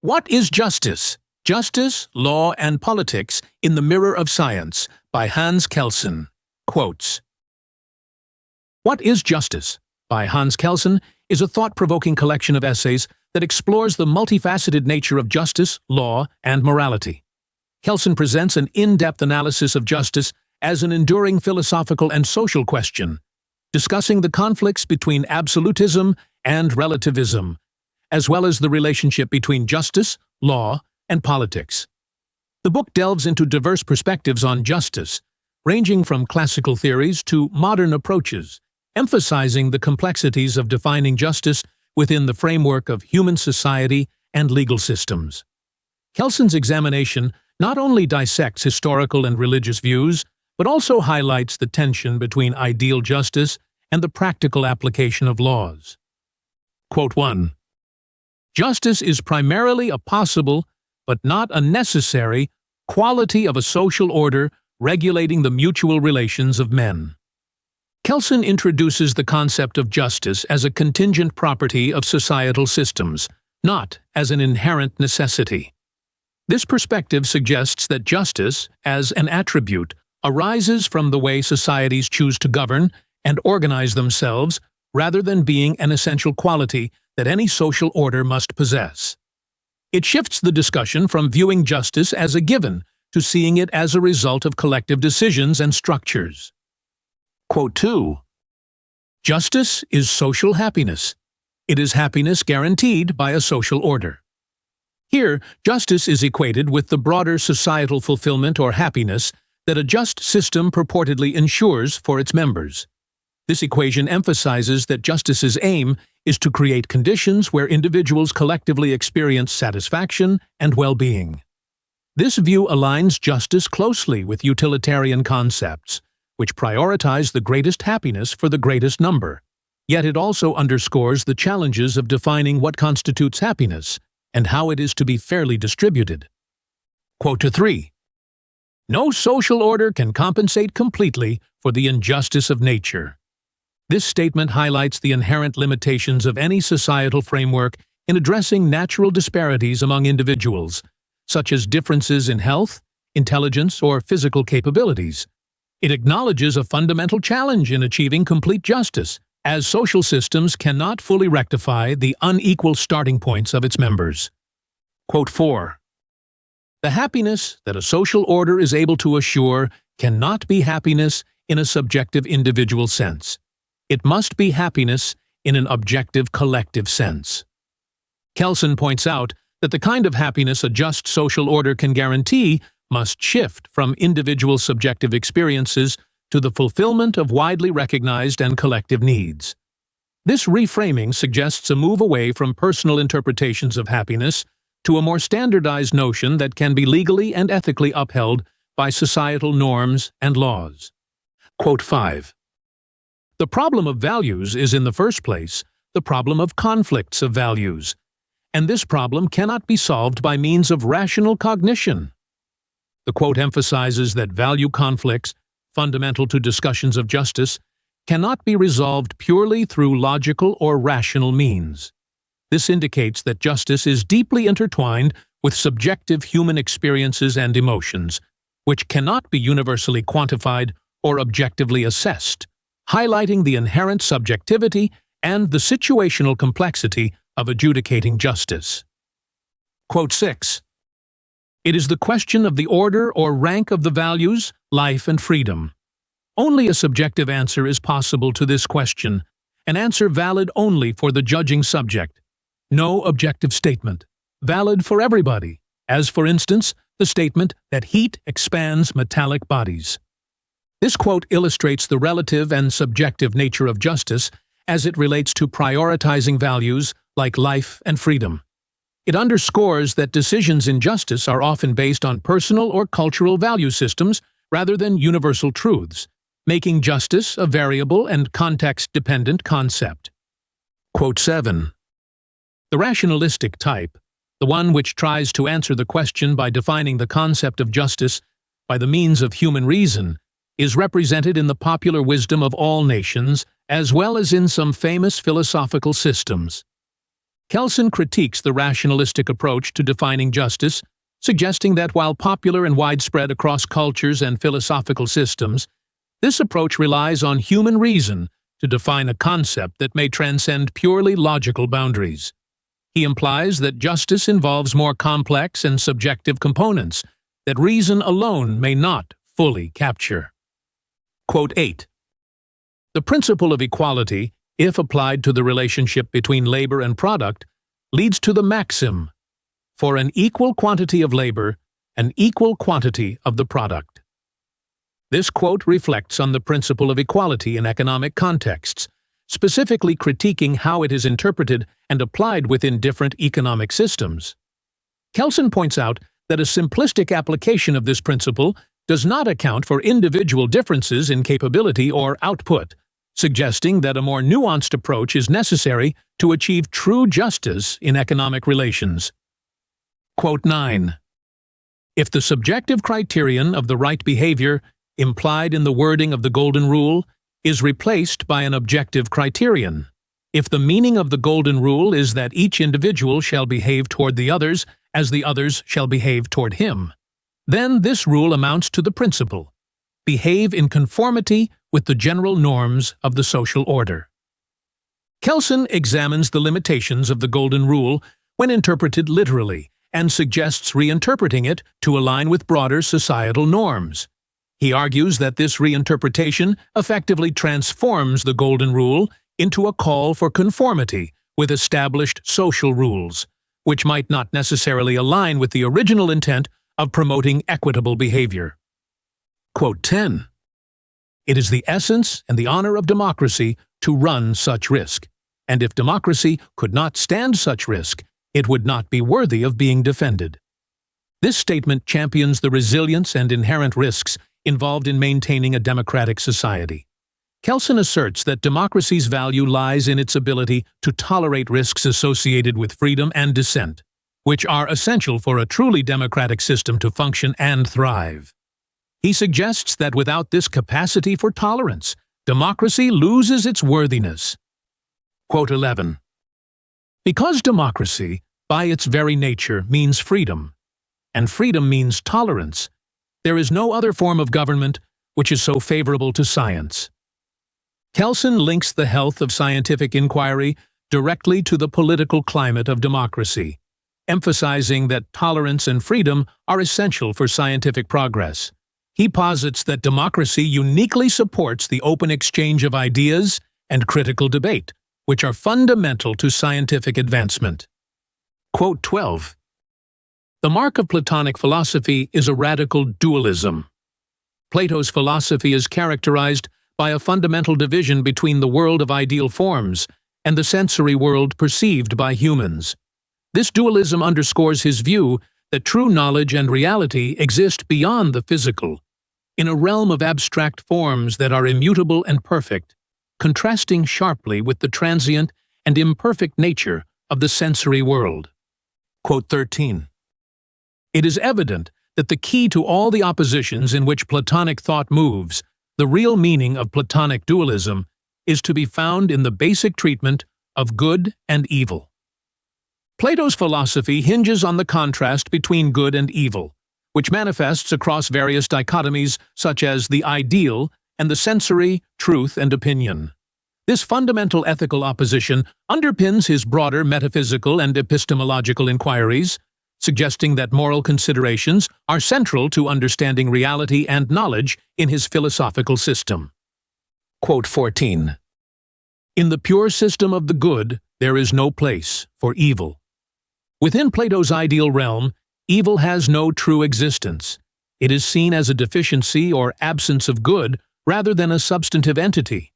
What is Justice? Justice, Law, and Politics in the Mirror of Science by Hans Kelsen. Quotes. What is Justice? By Hans Kelsen is a thought-provoking collection of essays that explores the multifaceted nature of justice, law, and morality. Kelsen presents an in-depth analysis of justice as an enduring philosophical and social question, discussing the conflicts between absolutism and relativism, as well as the relationship between justice, law, and politics. The book delves into diverse perspectives on justice, ranging from classical theories to modern approaches, emphasizing the complexities of defining justice within the framework of human society and legal systems. Kelsen's examination not only dissects historical and religious views, but also highlights the tension between ideal justice and the practical application of laws. Quote 1. Justice is primarily a possible, but not a necessary, quality of a social order regulating the mutual relations of men. Kelsen introduces the concept of justice as a contingent property of societal systems, not as an inherent necessity. This perspective suggests that justice, as an attribute, arises from the way societies choose to govern and organize themselves rather than being an essential quality that any social order must possess. It shifts the discussion from viewing justice as a given to seeing it as a result of collective decisions and structures. Quote 2. Justice is social happiness. It is happiness guaranteed by a social order. Here, justice is equated with the broader societal fulfillment or happiness that a just system purportedly ensures for its members. This equation emphasizes that justice's aim is to create conditions where individuals collectively experience satisfaction and well-being. This view aligns justice closely with utilitarian concepts, which prioritize the greatest happiness for the greatest number. Yet it also underscores the challenges of defining what constitutes happiness and how it is to be fairly distributed. Quote 3. No social order can compensate completely for the injustice of nature. This statement highlights the inherent limitations of any societal framework in addressing natural disparities among individuals, such as differences in health, intelligence, or physical capabilities. It acknowledges a fundamental challenge in achieving complete justice, as social systems cannot fully rectify the unequal starting points of its members. Quote 4. The happiness that a social order is able to assure cannot be happiness in a subjective individual sense. It must be happiness in an objective collective sense. Kelsen points out that the kind of happiness a just social order can guarantee must shift from individual subjective experiences to the fulfillment of widely recognized and collective needs. This reframing suggests a move away from personal interpretations of happiness to a more standardized notion that can be legally and ethically upheld by societal norms and laws. Quote 5. The problem of values is, in the first place, the problem of conflicts of values, and this problem cannot be solved by means of rational cognition. The quote emphasizes that value conflicts, fundamental to discussions of justice, cannot be resolved purely through logical or rational means. This indicates that justice is deeply intertwined with subjective human experiences and emotions, which cannot be universally quantified or objectively assessed, highlighting the inherent subjectivity and the situational complexity of adjudicating justice. Quote 6. It is the question of the order or rank of the values, life, and freedom. Only a subjective answer is possible to this question, an answer valid only for the judging subject. No objective statement, valid for everybody, as for instance, the statement that heat expands metallic bodies. This quote illustrates the relative and subjective nature of justice as it relates to prioritizing values like life and freedom. It underscores that decisions in justice are often based on personal or cultural value systems rather than universal truths, making justice a variable and context-dependent concept. Quote 7. The rationalistic type, the one which tries to answer the question by defining the concept of justice by the means of human reason, is represented in the popular wisdom of all nations, as well as in some famous philosophical systems. Kelsen critiques the rationalistic approach to defining justice, suggesting that while popular and widespread across cultures and philosophical systems, this approach relies on human reason to define a concept that may transcend purely logical boundaries. He implies that justice involves more complex and subjective components that reason alone may not fully capture. Quote 8. The principle of equality, if applied to the relationship between labor and product, leads to the maxim, for an equal quantity of labor, an equal quantity of the product. This quote reflects on the principle of equality in economic contexts, specifically critiquing how it is interpreted and applied within different economic systems. Kelsen points out that a simplistic application of this principle does not account for individual differences in capability or output, suggesting that a more nuanced approach is necessary to achieve true justice in economic relations. Quote 9. If the subjective criterion of the right behavior, implied in the wording of the Golden Rule, is replaced by an objective criterion, if the meaning of the Golden Rule is that each individual shall behave toward the others as the others shall behave toward him, then this rule amounts to the principle: behave in conformity with the general norms of the social order. Kelsen examines the limitations of the Golden Rule when interpreted literally and suggests reinterpreting it to align with broader societal norms. He argues that this reinterpretation effectively transforms the Golden Rule into a call for conformity with established social rules, which might not necessarily align with the original intent of promoting equitable behavior. Quote 10. It is the essence and the honor of democracy to run such risk, and if democracy could not stand such risk, it would not be worthy of being defended. This statement champions the resilience and inherent risks involved in maintaining a democratic society. Kelsen asserts that democracy's value lies in its ability to tolerate risks associated with freedom and dissent, which are essential for a truly democratic system to function and thrive. He suggests that without this capacity for tolerance, democracy loses its worthiness. Quote 11. Because democracy, by its very nature, means freedom, and freedom means tolerance, there is no other form of government which is so favorable to science. Kelsen links the health of scientific inquiry directly to the political climate of democracy, emphasizing that tolerance and freedom are essential for scientific progress. He posits that democracy uniquely supports the open exchange of ideas and critical debate, which are fundamental to scientific advancement. Quote 12. The mark of Platonic philosophy is a radical dualism. Plato's philosophy is characterized by a fundamental division between the world of ideal forms and the sensory world perceived by humans. This dualism underscores his view that true knowledge and reality exist beyond the physical, in a realm of abstract forms that are immutable and perfect, contrasting sharply with the transient and imperfect nature of the sensory world. Quote 13. It is evident that the key to all the oppositions in which Platonic thought moves, the real meaning of Platonic dualism, is to be found in the basic treatment of good and evil. Plato's philosophy hinges on the contrast between good and evil, which manifests across various dichotomies such as the ideal and the sensory, truth and opinion. This fundamental ethical opposition underpins his broader metaphysical and epistemological inquiries, suggesting that moral considerations are central to understanding reality and knowledge in his philosophical system. Quote 14. In the pure system of the good, there is no place for evil. Within Plato's ideal realm, evil has no true existence. It is seen as a deficiency or absence of good rather than a substantive entity.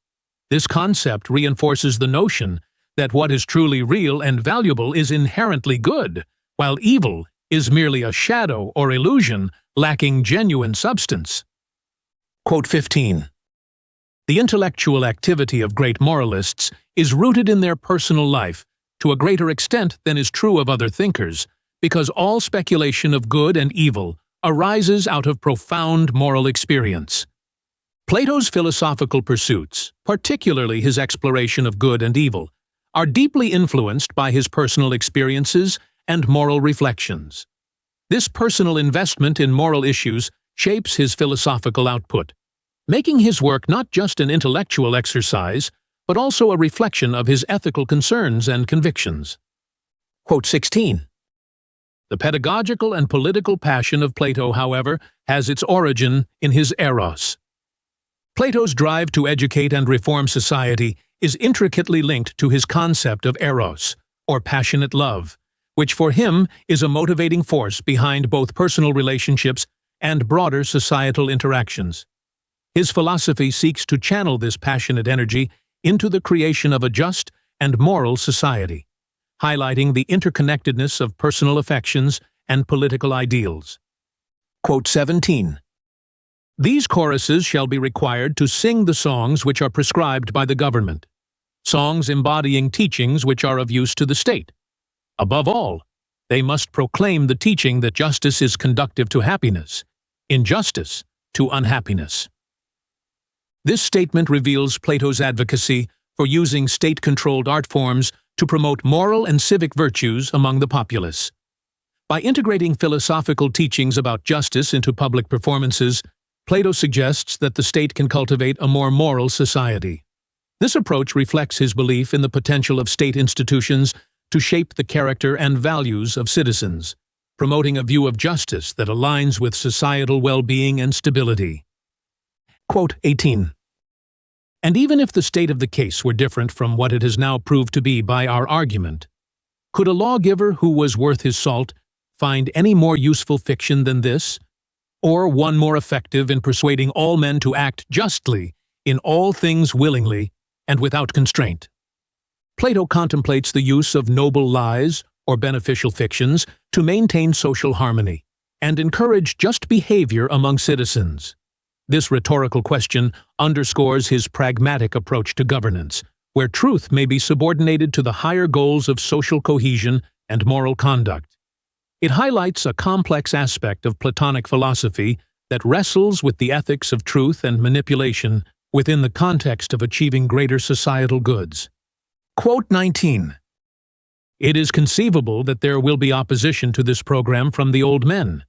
This concept reinforces the notion that what is truly real and valuable is inherently good, while evil is merely a shadow or illusion lacking genuine substance. Quote 15. The intellectual activity of great moralists is rooted in their personal life to a greater extent than is true of other thinkers, because all speculation of good and evil arises out of profound moral experience. Plato's philosophical pursuits, particularly his exploration of good and evil, are deeply influenced by his personal experiences and moral reflections. This personal investment in moral issues shapes his philosophical output, making his work not just an intellectual exercise, but also a reflection of his ethical concerns and convictions. Quote 16. The pedagogical and political passion of Plato, however, has its origin in his eros. Plato's drive to educate and reform society is intricately linked to his concept of eros, or passionate love, which for him is a motivating force behind both personal relationships and broader societal interactions. His philosophy seeks to channel this passionate energy into the creation of a just and moral society, highlighting the interconnectedness of personal affections and political ideals. Quote 17. These choruses shall be required to sing the songs which are prescribed by the government, songs embodying teachings which are of use to the state. Above all, they must proclaim the teaching that justice is conducive to happiness, injustice to unhappiness. This statement reveals Plato's advocacy for using state-controlled art forms to promote moral and civic virtues among the populace. By integrating philosophical teachings about justice into public performances, Plato suggests that the state can cultivate a more moral society. This approach reflects his belief in the potential of state institutions to shape the character and values of citizens, promoting a view of justice that aligns with societal well-being and stability. Quote 18. And even if the state of the case were different from what it has now proved to be by our argument, could a lawgiver who was worth his salt find any more useful fiction than this, or one more effective in persuading all men to act justly in all things willingly and without constraint? Plato contemplates the use of noble lies or beneficial fictions to maintain social harmony and encourage just behavior among citizens. This rhetorical question underscores his pragmatic approach to governance, where truth may be subordinated to the higher goals of social cohesion and moral conduct. It highlights a complex aspect of Platonic philosophy that wrestles with the ethics of truth and manipulation within the context of achieving greater societal goods. Quote 19. It is conceivable that there will be opposition to this program from the old men,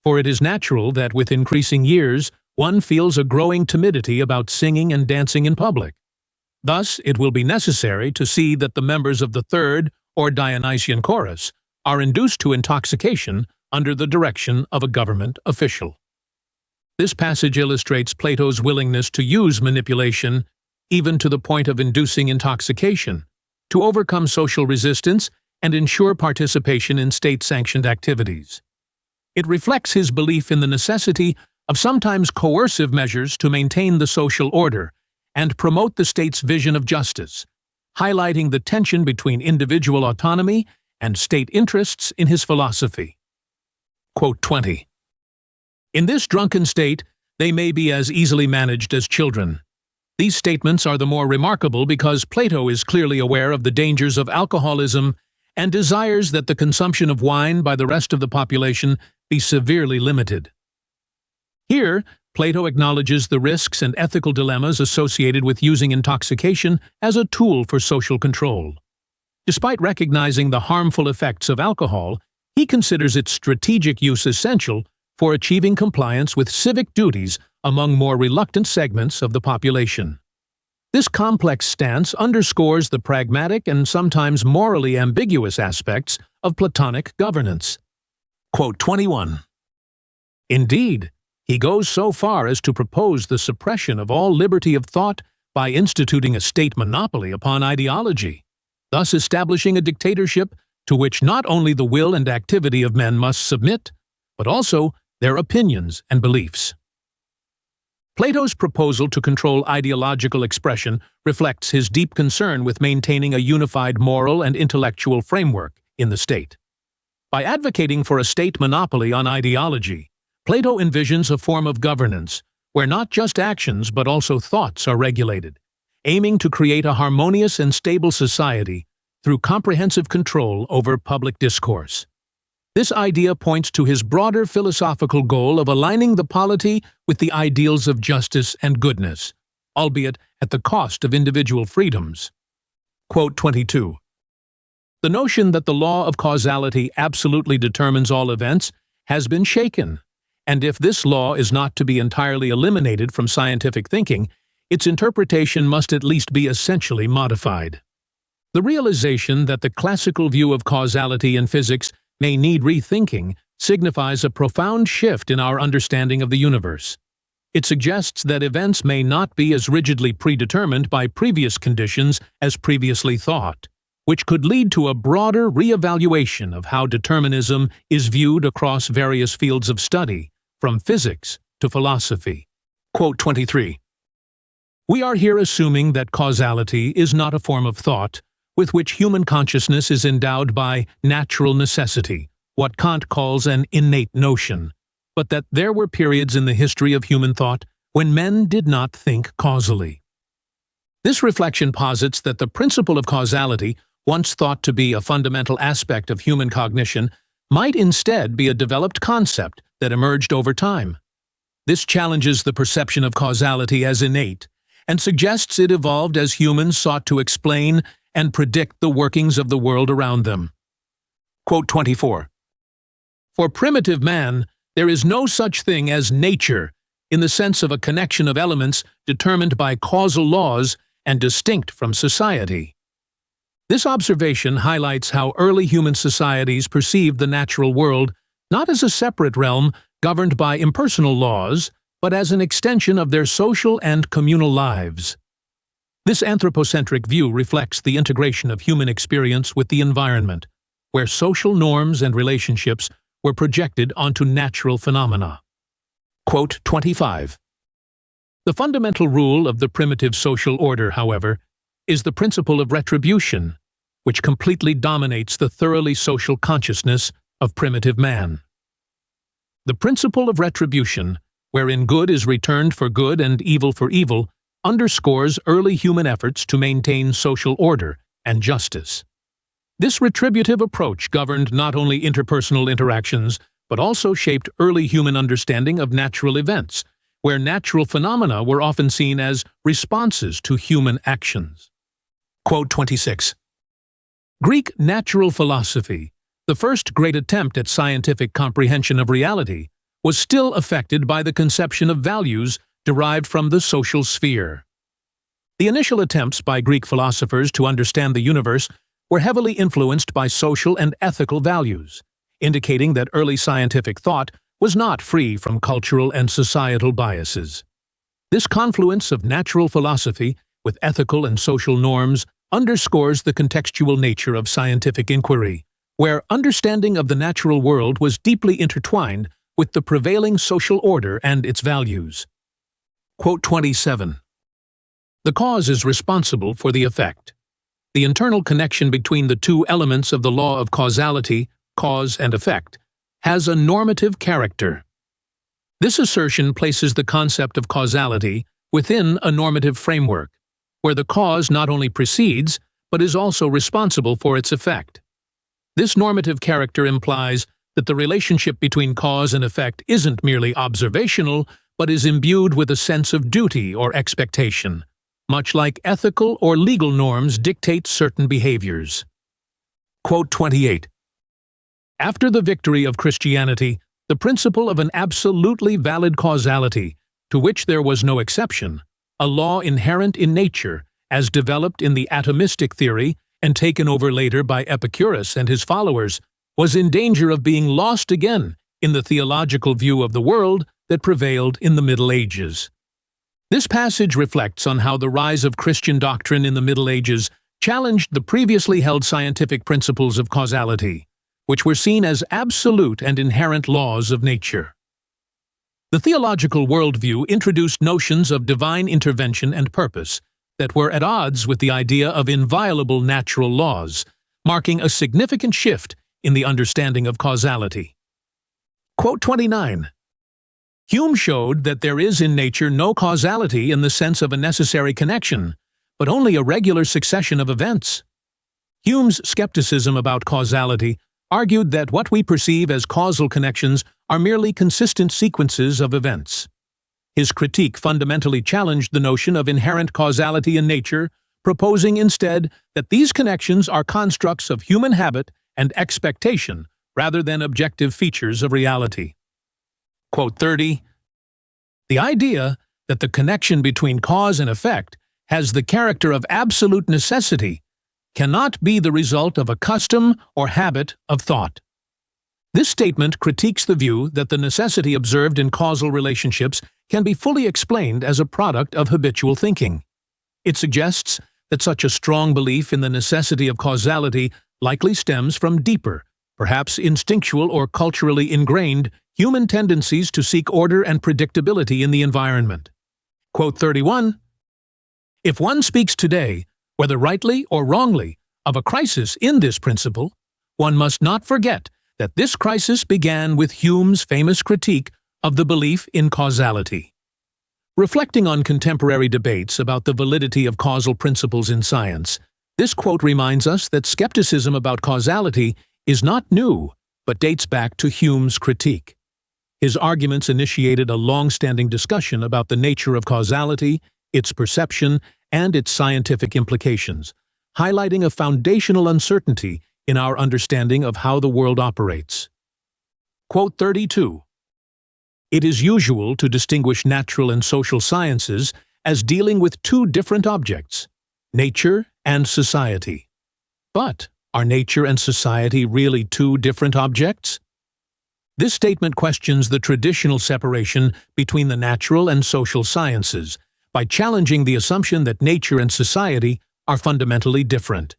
for it is natural that with increasing years one feels a growing timidity about singing and dancing in public. Thus, it will be necessary to see that the members of the third or Dionysian chorus are induced to intoxication under the direction of a government official. This passage illustrates Plato's willingness to use manipulation, even to the point of inducing intoxication, to overcome social resistance and ensure participation in state-sanctioned activities. It reflects his belief in the necessity of sometimes coercive measures to maintain the social order and promote the state's vision of justice, highlighting the tension between individual autonomy and state interests in his philosophy. Quote 20. In this drunken state, they may be as easily managed as children. These statements are the more remarkable because Plato is clearly aware of the dangers of alcoholism and desires that the consumption of wine by the rest of the population be severely limited. Here, Plato acknowledges the risks and ethical dilemmas associated with using intoxication as a tool for social control. Despite recognizing the harmful effects of alcohol, he considers its strategic use essential for achieving compliance with civic duties among more reluctant segments of the population. This complex stance underscores the pragmatic and sometimes morally ambiguous aspects of Platonic governance. Quote 21. Indeed, he goes so far as to propose the suppression of all liberty of thought by instituting a state monopoly upon ideology, thus establishing a dictatorship to which not only the will and activity of men must submit, but also their opinions and beliefs. Plato's proposal to control ideological expression reflects his deep concern with maintaining a unified moral and intellectual framework in the state. By advocating for a state monopoly on ideology, Plato envisions a form of governance where not just actions but also thoughts are regulated, aiming to create a harmonious and stable society through comprehensive control over public discourse. This idea points to his broader philosophical goal of aligning the polity with the ideals of justice and goodness, albeit at the cost of individual freedoms. Quote 22. The notion that the law of causality absolutely determines all events has been shaken, and if this law is not to be entirely eliminated from scientific thinking, its interpretation must at least be essentially modified. The realization that the classical view of causality in physics may need rethinking signifies a profound shift in our understanding of the universe. It suggests that events may not be as rigidly predetermined by previous conditions as previously thought, which could lead to a broader re-evaluation of how determinism is viewed across various fields of study, from physics to philosophy. Quote 23. We are here assuming that causality is not a form of thought with which human consciousness is endowed by natural necessity, what Kant calls an innate notion, but that there were periods in the history of human thought when men did not think causally. This reflection posits that the principle of causality, once thought to be a fundamental aspect of human cognition, might instead be a developed concept that emerged over time. This challenges the perception of causality as innate, and suggests it evolved as humans sought to explain and predict the workings of the world around them. Quote 24. For primitive man, there is no such thing as nature in the sense of a connection of elements determined by causal laws and distinct from society. This observation highlights how early human societies perceived the natural world not as a separate realm governed by impersonal laws, but as an extension of their social and communal lives. This anthropocentric view reflects the integration of human experience with the environment, where social norms and relationships were projected onto natural phenomena. Quote 25. The fundamental rule of the primitive social order, however, is the principle of retribution, which completely dominates the thoroughly social consciousness of primitive man. The principle of retribution, wherein good is returned for good and evil for evil, underscores early human efforts to maintain social order and justice. This retributive approach governed not only interpersonal interactions, but also shaped early human understanding of natural events, where natural phenomena were often seen as responses to human actions. Quote 26. Greek natural philosophy, the first great attempt at scientific comprehension of reality, was still affected by the conception of values derived from the social sphere. The initial attempts by Greek philosophers to understand the universe were heavily influenced by social and ethical values, indicating that early scientific thought was not free from cultural and societal biases. This confluence of natural philosophy with ethical and social norms underscores the contextual nature of scientific inquiry, where understanding of the natural world was deeply intertwined with the prevailing social order and its values. Quote 27. The cause is responsible for the effect. The internal connection between the two elements of the law of causality, cause and effect, has a normative character. This assertion places the concept of causality within a normative framework, where the cause not only precedes, but is also responsible for its effect. This normative character implies that the relationship between cause and effect isn't merely observational, but is imbued with a sense of duty or expectation, much like ethical or legal norms dictate certain behaviors. Quote 28. After the victory of Christianity, the principle of an absolutely valid causality, to which there was no exception, a law inherent in nature, as developed in the atomistic theory and taken over later by Epicurus and his followers, was in danger of being lost again in the theological view of the world that prevailed in the Middle Ages. This passage reflects on how the rise of Christian doctrine in the Middle Ages challenged the previously held scientific principles of causality, which were seen as absolute and inherent laws of nature. The theological worldview introduced notions of divine intervention and purpose that were at odds with the idea of inviolable natural laws, marking a significant shift in the understanding of causality. Quote 29. Hume showed that there is in nature no causality in the sense of a necessary connection, but only a regular succession of events. Hume's skepticism about causality argued that what we perceive as causal connections are merely consistent sequences of events. His critique fundamentally challenged the notion of inherent causality in nature, proposing instead that these connections are constructs of human habit and expectation rather than objective features of reality. Quote 30. The idea that the connection between cause and effect has the character of absolute necessity cannot be the result of a custom or habit of thought. This statement critiques the view that the necessity observed in causal relationships can be fully explained as a product of habitual thinking. It suggests that such a strong belief in the necessity of causality likely stems from deeper, perhaps instinctual or culturally ingrained, human tendencies to seek order and predictability in the environment. Quote 31. If one speaks today, whether rightly or wrongly, of a crisis in this principle, one must not forget that this crisis began with Hume's famous critique of the belief in causality. Reflecting on contemporary debates about the validity of causal principles in science, this quote reminds us that skepticism about causality is not new, but dates back to Hume's critique. His arguments initiated a long-standing discussion about the nature of causality, its perception, and its scientific implications, highlighting a foundational uncertainty in our understanding of how the world operates. Quote 32. It is usual to distinguish natural and social sciences as dealing with two different objects, nature and society. But are nature and society really two different objects? This statement questions the traditional separation between the natural and social sciences by challenging the assumption that nature and society are fundamentally different.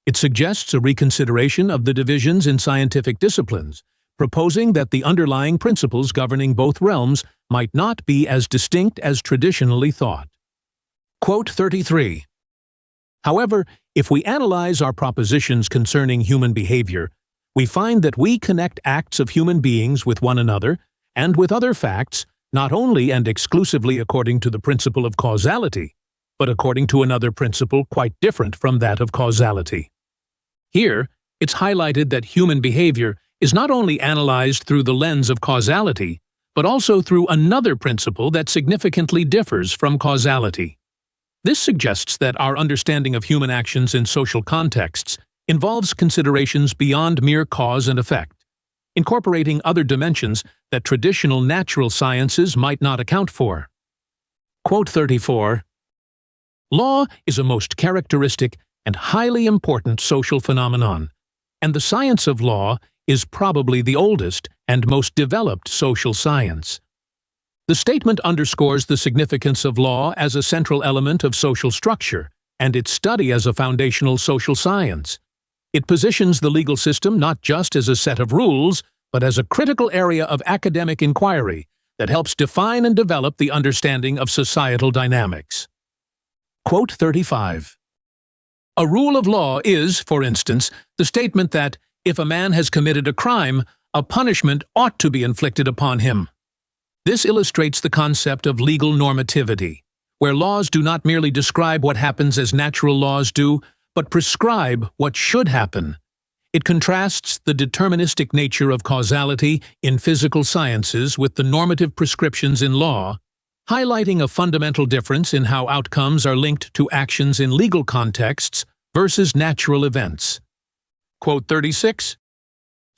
It suggests a reconsideration of the divisions in scientific disciplines, proposing that the underlying principles governing both realms might not be as distinct as traditionally thought. Quote 33. However, if we analyze our propositions concerning human behavior, we find that we connect acts of human beings with one another and with other facts, not only and exclusively according to the principle of causality, but according to another principle quite different from that of causality. Here, it's highlighted that human behavior is not only analyzed through the lens of causality, but also through another principle that significantly differs from causality. This suggests that our understanding of human actions in social contexts involves considerations beyond mere cause and effect, incorporating other dimensions that traditional natural sciences might not account for. Quote 34. Law is a most characteristic and highly important social phenomenon, and the science of law is probably the oldest and most developed social science. The statement underscores the significance of law as a central element of social structure and its study as a foundational social science. It positions the legal system not just as a set of rules, but as a critical area of academic inquiry that helps define and develop the understanding of societal dynamics. Quote 35. A rule of law is, for instance, the statement that, if a man has committed a crime, a punishment ought to be inflicted upon him. This illustrates the concept of legal normativity, where laws do not merely describe what happens as natural laws do, but prescribe what should happen. It contrasts the deterministic nature of causality in physical sciences with the normative prescriptions in law, highlighting a fundamental difference in how outcomes are linked to actions in legal contexts versus natural events. Quote 36.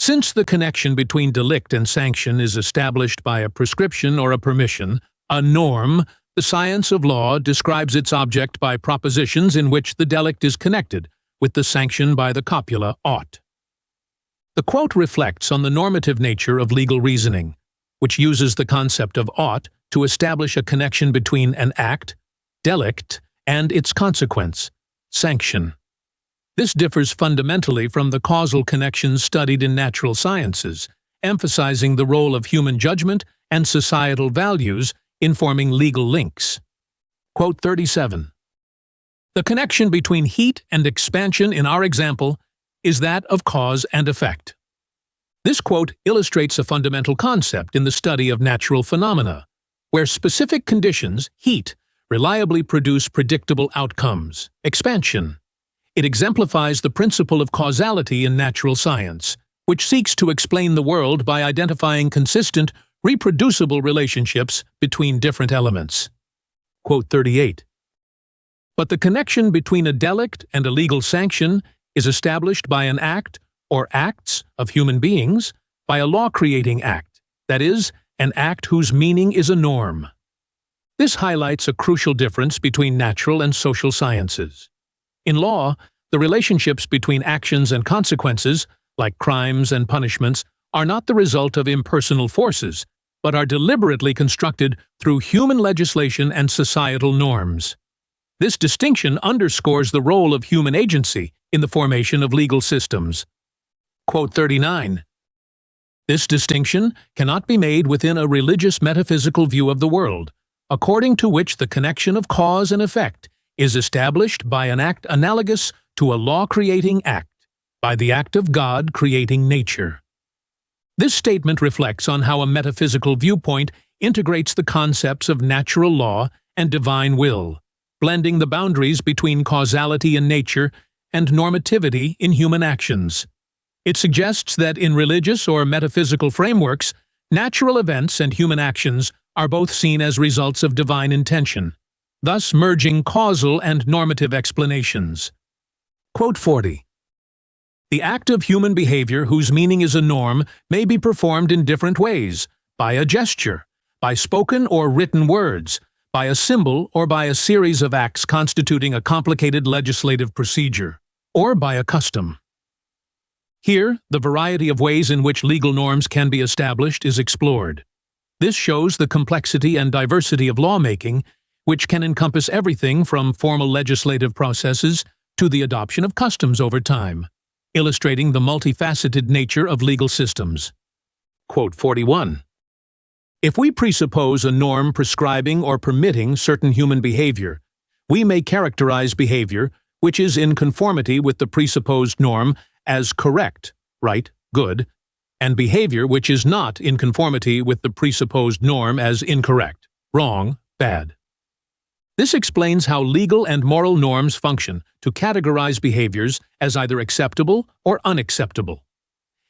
Since the connection between delict and sanction is established by a prescription or a permission, a norm, the science of law describes its object by propositions in which the delict is connected with the sanction by the copula ought. The quote reflects on the normative nature of legal reasoning, which uses the concept of ought to establish a connection between an act, delict, and its consequence, sanction. This differs fundamentally from the causal connections studied in natural sciences, emphasizing the role of human judgment and societal values in forming legal links. Quote 37. The connection between heat and expansion in our example is that of cause and effect. This quote illustrates a fundamental concept in the study of natural phenomena, where specific conditions, heat, reliably produce predictable outcomes, expansion. It exemplifies the principle of causality in natural science, which seeks to explain the world by identifying consistent, reproducible relationships between different elements. Quote 38. But the connection between a delict and a legal sanction is established by an act or acts of human beings, by a law-creating act, that is, an act whose meaning is a norm. This highlights a crucial difference between natural and social sciences. In law, the relationships between actions and consequences, like crimes and punishments, are not the result of impersonal forces, but are deliberately constructed through human legislation and societal norms. This distinction underscores the role of human agency in the formation of legal systems. Quote 39. This distinction cannot be made within a religious metaphysical view of the world, according to which the connection of cause and effect is established by an act analogous to a law-creating act, by the act of God creating nature. This statement reflects on how a metaphysical viewpoint integrates the concepts of natural law and divine will, blending the boundaries between causality in nature and normativity in human actions. It suggests that in religious or metaphysical frameworks, natural events and human actions are both seen as results of divine intention, thus merging causal and normative explanations. Quote 40. The act of human behavior whose meaning is a norm may be performed in different ways, by a gesture, by spoken or written words, by a symbol or by a series of acts constituting a complicated legislative procedure, or by a custom. Here, the variety of ways in which legal norms can be established is explored. This shows the complexity and diversity of lawmaking, which can encompass everything from formal legislative processes to the adoption of customs over time, illustrating the multifaceted nature of legal systems. Quote 41. If we presuppose a norm prescribing or permitting certain human behavior, we may characterize behavior which is in conformity with the presupposed norm as correct, right, good, and behavior which is not in conformity with the presupposed norm as incorrect, wrong, bad. This explains how legal and moral norms function to categorize behaviors as either acceptable or unacceptable.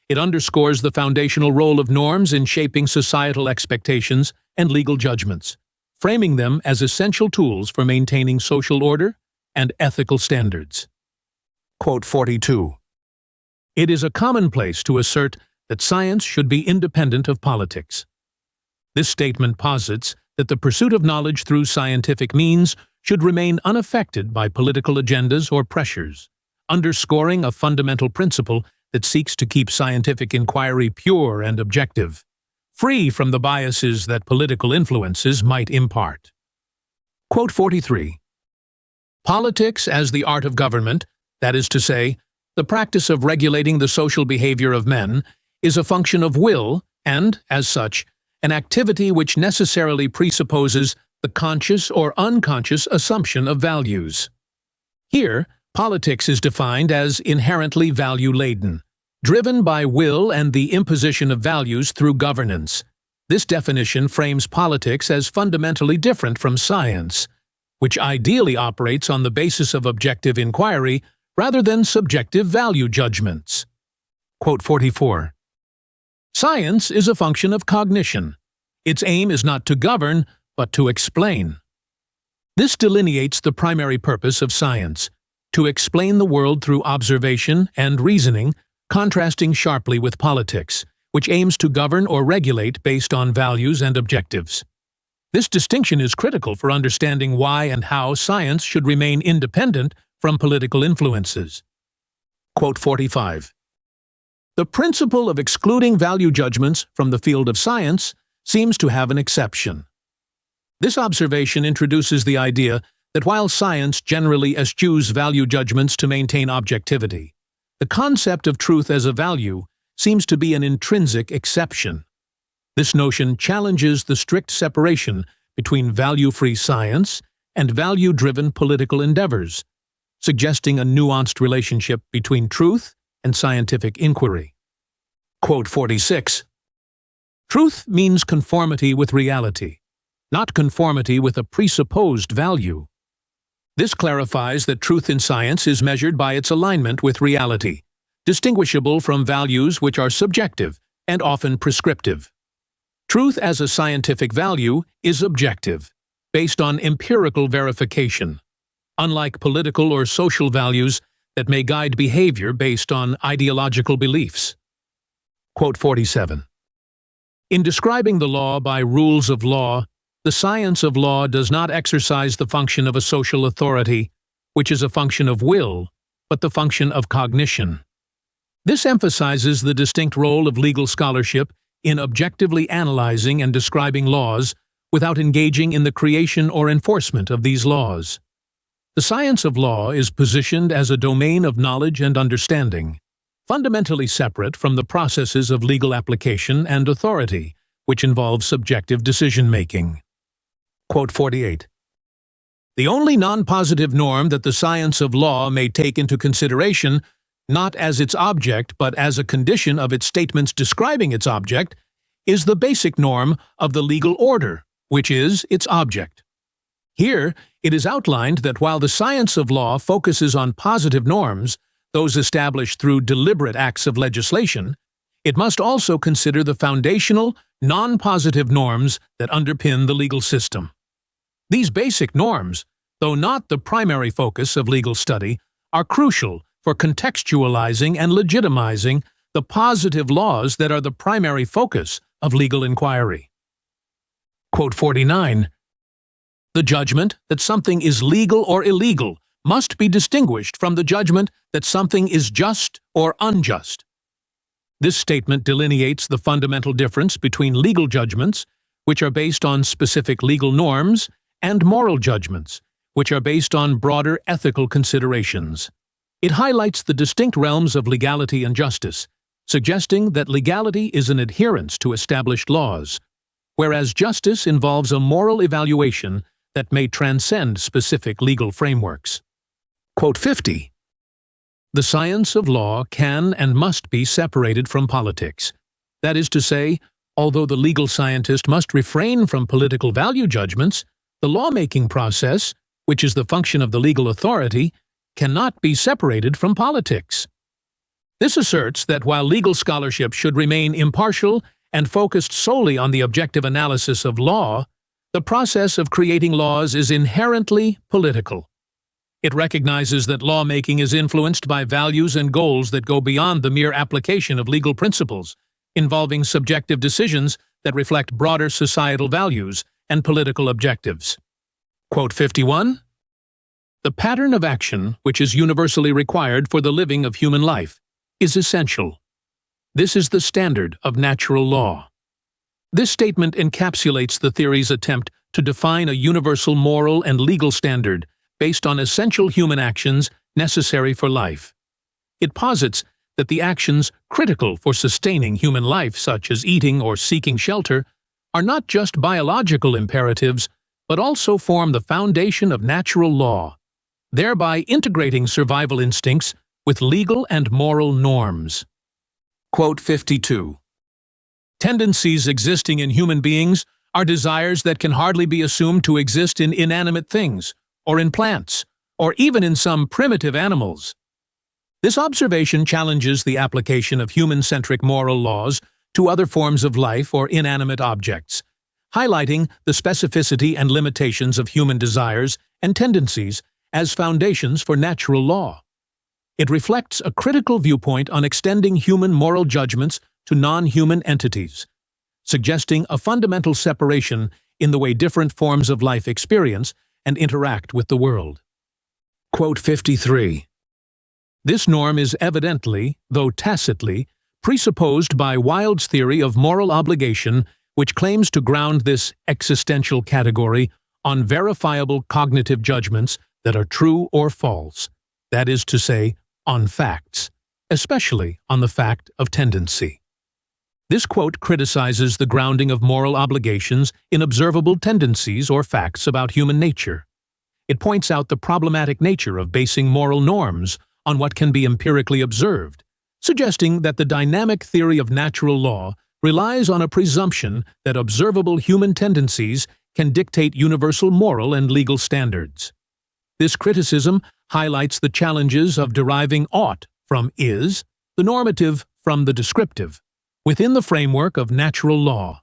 It underscores the foundational role of norms in shaping societal expectations and legal judgments, framing them as essential tools for maintaining social order and ethical standards. Quote 42. It is a commonplace to assert that science should be independent of politics. This statement posits that the pursuit of knowledge through scientific means should remain unaffected by political agendas or pressures, underscoring a fundamental principle that seeks to keep scientific inquiry pure and objective, free from the biases that political influences might impart. Quote 43. Politics as the art of government, that is to say, the practice of regulating the social behavior of men, is a function of will and, as such, an activity which necessarily presupposes the conscious or unconscious assumption of values. Here, politics is defined as inherently value-laden, driven by will and the imposition of values through governance. This definition frames politics as fundamentally different from science, which ideally operates on the basis of objective inquiry rather than subjective value judgments. Quote 44. Science is a function of cognition. Its aim is not to govern, but to explain. This delineates the primary purpose of science, to explain the world through observation and reasoning, contrasting sharply with politics, which aims to govern or regulate based on values and objectives. This distinction is critical for understanding why and how science should remain independent from political influences. Quote 45. The principle of excluding value judgments from the field of science seems to have an exception. This observation introduces the idea that while science generally eschews value judgments to maintain objectivity, the concept of truth as a value seems to be an intrinsic exception. This notion challenges the strict separation between value-free science and value-driven political endeavors, suggesting a nuanced relationship between truth and scientific inquiry. Quote 46. Truth means conformity with reality, not conformity with a presupposed value. This clarifies that truth in science is measured by its alignment with reality, distinguishable from values which are subjective and often prescriptive. Truth as a scientific value is objective, based on empirical verification, unlike political or social values that may guide behavior based on ideological beliefs. Quote 47. In describing the law by rules of law, the science of law does not exercise the function of a social authority, which is a function of will, but the function of cognition. This emphasizes the distinct role of legal scholarship in objectively analyzing and describing laws without engaging in the creation or enforcement of these laws. The science of law is positioned as a domain of knowledge and understanding, fundamentally separate from the processes of legal application and authority, which involve subjective decision-making. Quote 48. The only non-positive norm that the science of law may take into consideration, not as its object but as a condition of its statements describing its object, is the basic norm of the legal order, which is its object. Here, it is outlined that while the science of law focuses on positive norms, those established through deliberate acts of legislation, it must also consider the foundational, non-positive norms that underpin the legal system. These basic norms, though not the primary focus of legal study, are crucial for contextualizing and legitimizing the positive laws that are the primary focus of legal inquiry. Quote 49. The judgment that something is legal or illegal must be distinguished from the judgment that something is just or unjust. This statement delineates the fundamental difference between legal judgments, which are based on specific legal norms, and moral judgments, which are based on broader ethical considerations. It highlights the distinct realms of legality and justice, suggesting that legality is an adherence to established laws, whereas justice involves a moral evaluation that may transcend specific legal frameworks. Quote 50. The science of law can and must be separated from politics. That is to say, although the legal scientist must refrain from political value judgments, the lawmaking process, which is the function of the legal authority, cannot be separated from politics. This asserts that while legal scholarship should remain impartial and focused solely on the objective analysis of law, the process of creating laws is inherently political. It recognizes that lawmaking is influenced by values and goals that go beyond the mere application of legal principles, involving subjective decisions that reflect broader societal values and political objectives. Quote 51. The pattern of action, which is universally required for the living of human life, is essential. This is the standard of natural law. This statement encapsulates the theory's attempt to define a universal moral and legal standard based on essential human actions necessary for life. It posits that the actions critical for sustaining human life, such as eating or seeking shelter, are not just biological imperatives, but also form the foundation of natural law, thereby integrating survival instincts with legal and moral norms. Quote 52. Tendencies existing in human beings are desires that can hardly be assumed to exist in inanimate things, or in plants, or even in some primitive animals. This observation challenges the application of human-centric moral laws to other forms of life or inanimate objects, highlighting the specificity and limitations of human desires and tendencies as foundations for natural law. It reflects a critical viewpoint on extending human moral judgments to non-human entities, suggesting a fundamental separation in the way different forms of life experience and interact with the world. Quote 53. This norm is evidently, though tacitly, presupposed by Wilde's theory of moral obligation, which claims to ground this existential category on verifiable cognitive judgments that are true or false, that is to say, on facts, especially on the fact of tendency. This quote criticizes the grounding of moral obligations in observable tendencies or facts about human nature. It points out the problematic nature of basing moral norms on what can be empirically observed, suggesting that the dynamic theory of natural law relies on a presumption that observable human tendencies can dictate universal moral and legal standards. This criticism highlights the challenges of deriving ought from is, the normative from the descriptive, within the framework of natural law.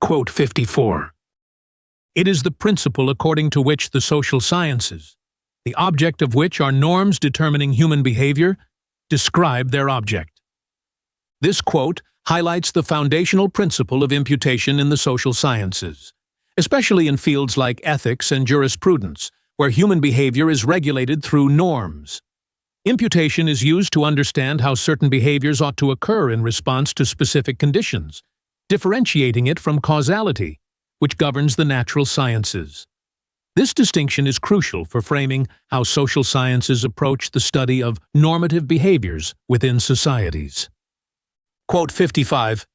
Quote 54. It is the principle according to which the social sciences, the object of which are norms determining human behavior, describe their object. This quote highlights the foundational principle of imputation in the social sciences, especially in fields like ethics and jurisprudence, where human behavior is regulated through norms. Imputation is used to understand how certain behaviors ought to occur in response to specific conditions, differentiating it from causality, which governs the natural sciences. This distinction is crucial for framing how social sciences approach the study of normative behaviors within societies. Quote 55.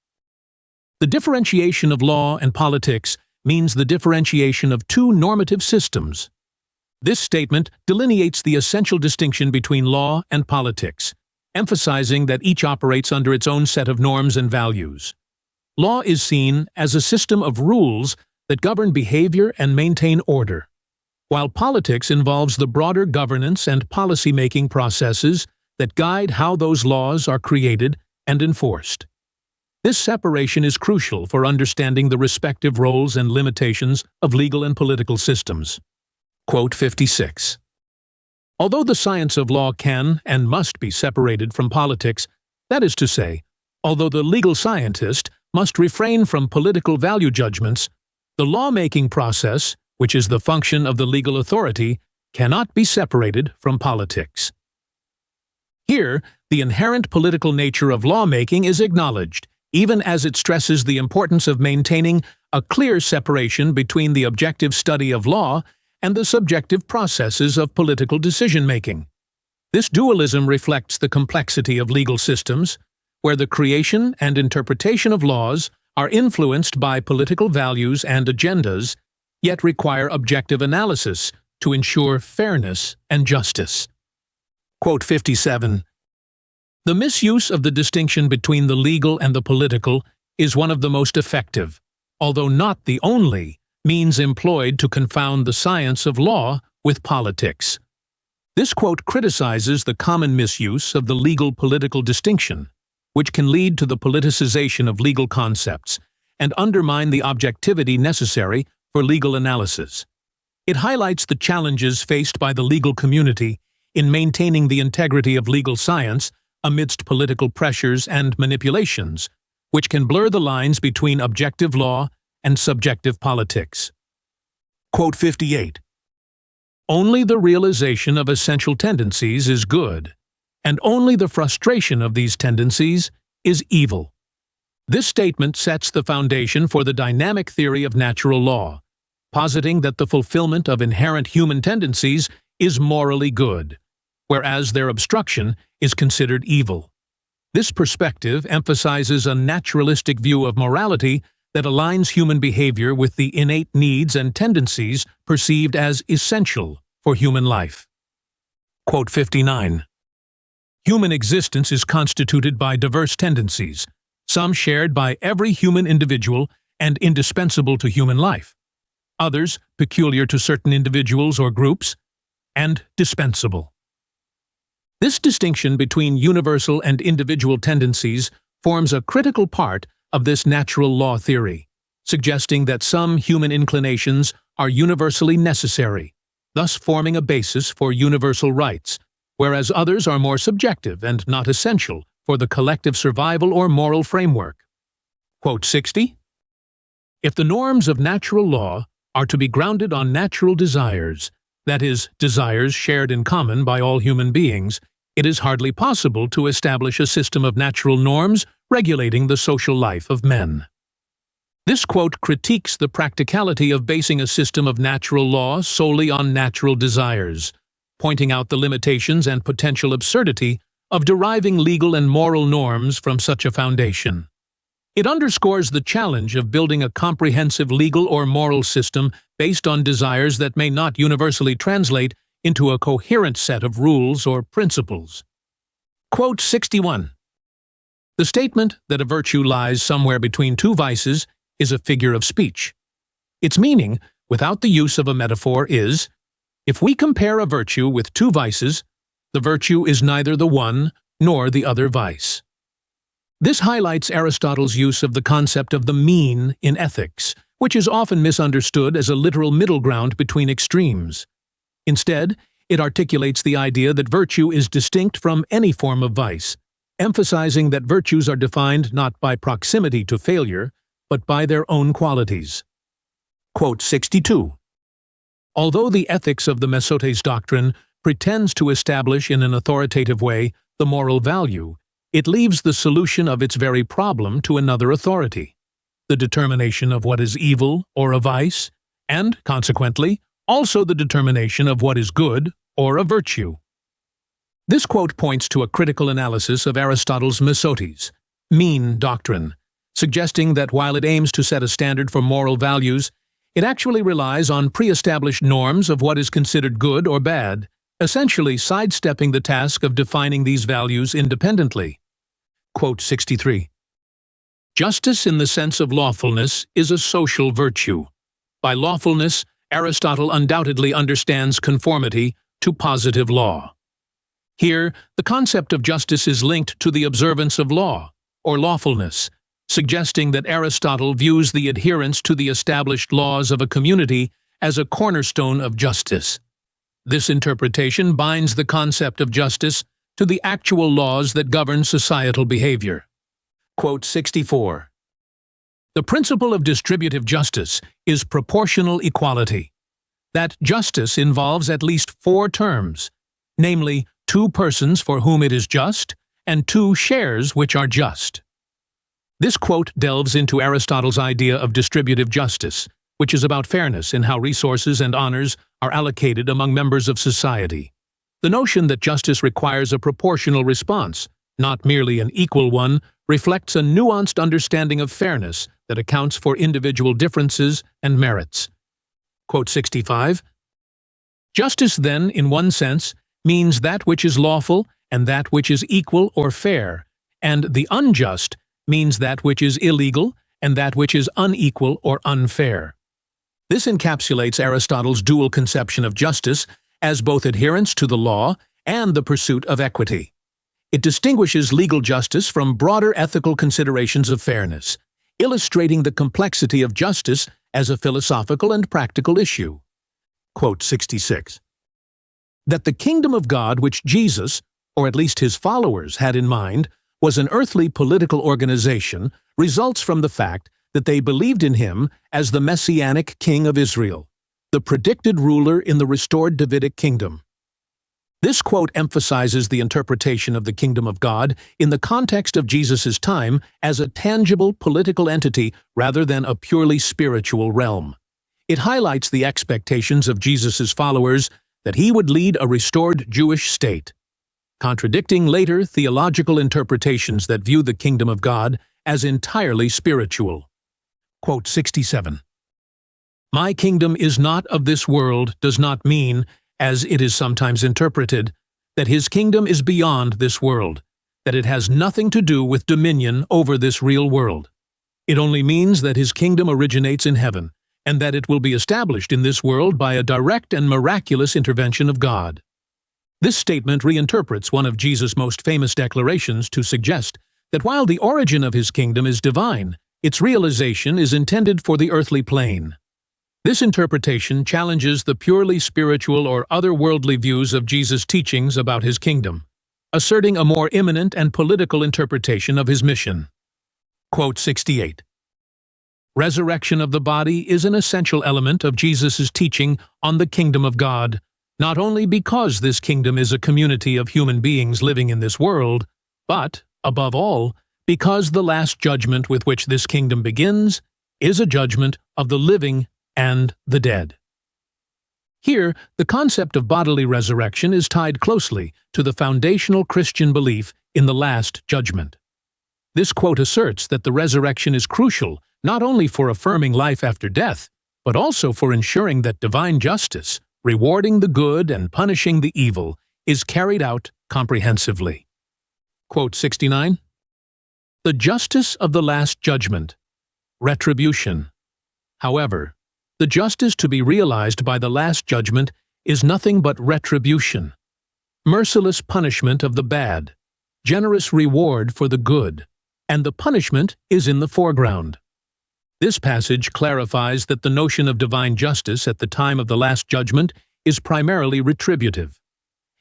The differentiation of law and politics means the differentiation of two normative systems. This statement delineates the essential distinction between law and politics, emphasizing that each operates under its own set of norms and values. Law is seen as a system of rules that govern behavior and maintain order, while politics involves the broader governance and policy-making processes that guide how those laws are created and enforced. This separation is crucial for understanding the respective roles and limitations of legal and political systems. Quote 56. Although the science of law can and must be separated from politics, that is to say, although the legal scientist must refrain from political value judgments, the lawmaking process, which is the function of the legal authority, cannot be separated from politics. Here, the inherent political nature of lawmaking is acknowledged, even as it stresses the importance of maintaining a clear separation between the objective study of law and the subjective processes of political decision-making. This dualism reflects the complexity of legal systems, where the creation and interpretation of laws are influenced by political values and agendas, yet require objective analysis to ensure fairness and justice. Quote 57. The misuse of the distinction between the legal and the political is one of the most effective, although not the only, means employed to confound the science of law with politics. This quote criticizes the common misuse of the legal-political distinction, which can lead to the politicization of legal concepts and undermine the objectivity necessary for legal analysis. It highlights the challenges faced by the legal community in maintaining the integrity of legal science amidst political pressures and manipulations, which can blur the lines between objective law and subjective politics. Quote 58. Only the realization of essential tendencies is good, and only the frustration of these tendencies is evil. This statement sets the foundation for the dynamic theory of natural law, positing that the fulfillment of inherent human tendencies is morally good, whereas their obstruction is considered evil. This perspective emphasizes a naturalistic view of morality that aligns human behavior with the innate needs and tendencies perceived as essential for human life. Quote 59. Human existence is constituted by diverse tendencies, some shared by every human individual and indispensable to human life, others peculiar to certain individuals or groups, and dispensable. This distinction between universal and individual tendencies forms a critical part of this natural law theory, suggesting that some human inclinations are universally necessary, thus forming a basis for universal rights, whereas others are more subjective and not essential for the collective survival or moral framework. Quote 60. If the norms of natural law are to be grounded on natural desires, that is, desires shared in common by all human beings, it is hardly possible to establish a system of natural norms regulating the social life of men. This quote critiques the practicality of basing a system of natural law solely on natural desires, pointing out the limitations and potential absurdity of deriving legal and moral norms from such a foundation. It underscores the challenge of building a comprehensive legal or moral system based on desires that may not universally translate into a coherent set of rules or principles. Quote 61. The statement that a virtue lies somewhere between two vices is a figure of speech. Its meaning, without the use of a metaphor, is, if we compare a virtue with two vices, the virtue is neither the one nor the other vice. This highlights Aristotle's use of the concept of the mean in ethics, which is often misunderstood as a literal middle ground between extremes. Instead, it articulates the idea that virtue is distinct from any form of vice, emphasizing that virtues are defined not by proximity to failure, but by their own qualities. Quote 62. Although the ethics of the Mesotes doctrine pretends to establish in an authoritative way the moral value, it leaves the solution of its very problem to another authority, the determination of what is evil or a vice, and, consequently, also the determination of what is good or a virtue. This quote points to a critical analysis of Aristotle's Mesotes, mean doctrine, suggesting that while it aims to set a standard for moral values, it actually relies on pre-established norms of what is considered good or bad, essentially sidestepping the task of defining these values independently. Quote 63. Justice in the sense of lawfulness is a social virtue. By lawfulness, Aristotle undoubtedly understands conformity to positive law. Here, the concept of justice is linked to the observance of law, or lawfulness, suggesting that Aristotle views the adherence to the established laws of a community as a cornerstone of justice. This interpretation binds the concept of justice to the actual laws that govern societal behavior. Quote 64. The principle of distributive justice is proportional equality. That justice involves at least 4 terms, namely 2 persons for whom it is just, and 2 shares which are just. This quote delves into Aristotle's idea of distributive justice, which is about fairness in how resources and honors are allocated among members of society. The notion that justice requires a proportional response, not merely an equal one, reflects a nuanced understanding of fairness that accounts for individual differences and merits. Quote 65. Justice, then, in one sense, means that which is lawful and that which is equal or fair, and the unjust means that which is illegal and that which is unequal or unfair. This encapsulates Aristotle's dual conception of justice as both adherence to the law and the pursuit of equity. It distinguishes legal justice from broader ethical considerations of fairness, illustrating the complexity of justice as a philosophical and practical issue. Quote 66. That the kingdom of God which Jesus, or at least his followers, had in mind, was an earthly political organization results from the fact that they believed in him as the messianic king of Israel, the predicted ruler in the restored Davidic kingdom. This quote emphasizes the interpretation of the kingdom of God in the context of Jesus' time as a tangible political entity rather than a purely spiritual realm. It highlights the expectations of Jesus' followers that he would lead a restored Jewish state, contradicting later theological interpretations that view the kingdom of God as entirely spiritual. Quote 67. My kingdom is not of this world does not mean, as it is sometimes interpreted, that his kingdom is beyond this world, that it has nothing to do with dominion over this real world. It only means that his kingdom originates in heaven, and that it will be established in this world by a direct and miraculous intervention of God. This statement reinterprets one of Jesus' most famous declarations to suggest that while the origin of his kingdom is divine, its realization is intended for the earthly plane. This interpretation challenges the purely spiritual or otherworldly views of Jesus' teachings about his kingdom, asserting a more imminent and political interpretation of his mission. Quote 68. Resurrection of the body is an essential element of Jesus' teaching on the kingdom of God, not only because this kingdom is a community of human beings living in this world, but, above all, because the last judgment with which this kingdom begins is a judgment of the living and the dead. Here, the concept of bodily resurrection is tied closely to the foundational Christian belief in the last judgment. This quote asserts that the resurrection is crucial not only for affirming life after death, but also for ensuring that divine justice, rewarding the good and punishing the evil, is carried out comprehensively. Quote 69. The justice of the last judgment, retribution. However, the justice to be realized by the last judgment is nothing but retribution, merciless punishment of the bad, generous reward for the good, and the punishment is in the foreground. This passage clarifies that the notion of divine justice at the time of the Last Judgment is primarily retributive.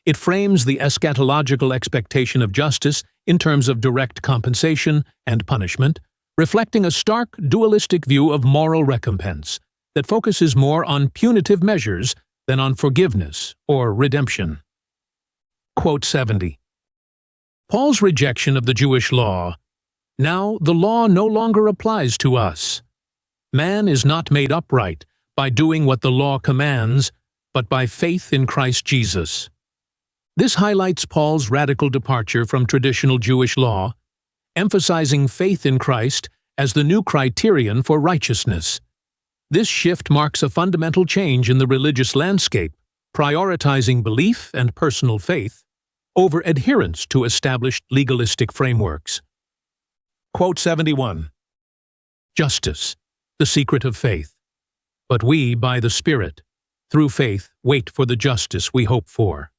It frames the eschatological expectation of justice in terms of direct compensation and punishment, reflecting a stark dualistic view of moral recompense that focuses more on punitive measures than on forgiveness or redemption. Quote 70. Paul's rejection of the Jewish law. Now the law no longer applies to us. Man is not made upright by doing what the law commands, but by faith in Christ Jesus. This highlights Paul's radical departure from traditional Jewish law, emphasizing faith in Christ as the new criterion for righteousness. This shift marks a fundamental change in the religious landscape, prioritizing belief and personal faith over adherence to established legalistic frameworks. Quote 71. Justice, the secret of faith. But we, by the Spirit, through faith, wait for the justice we hope for.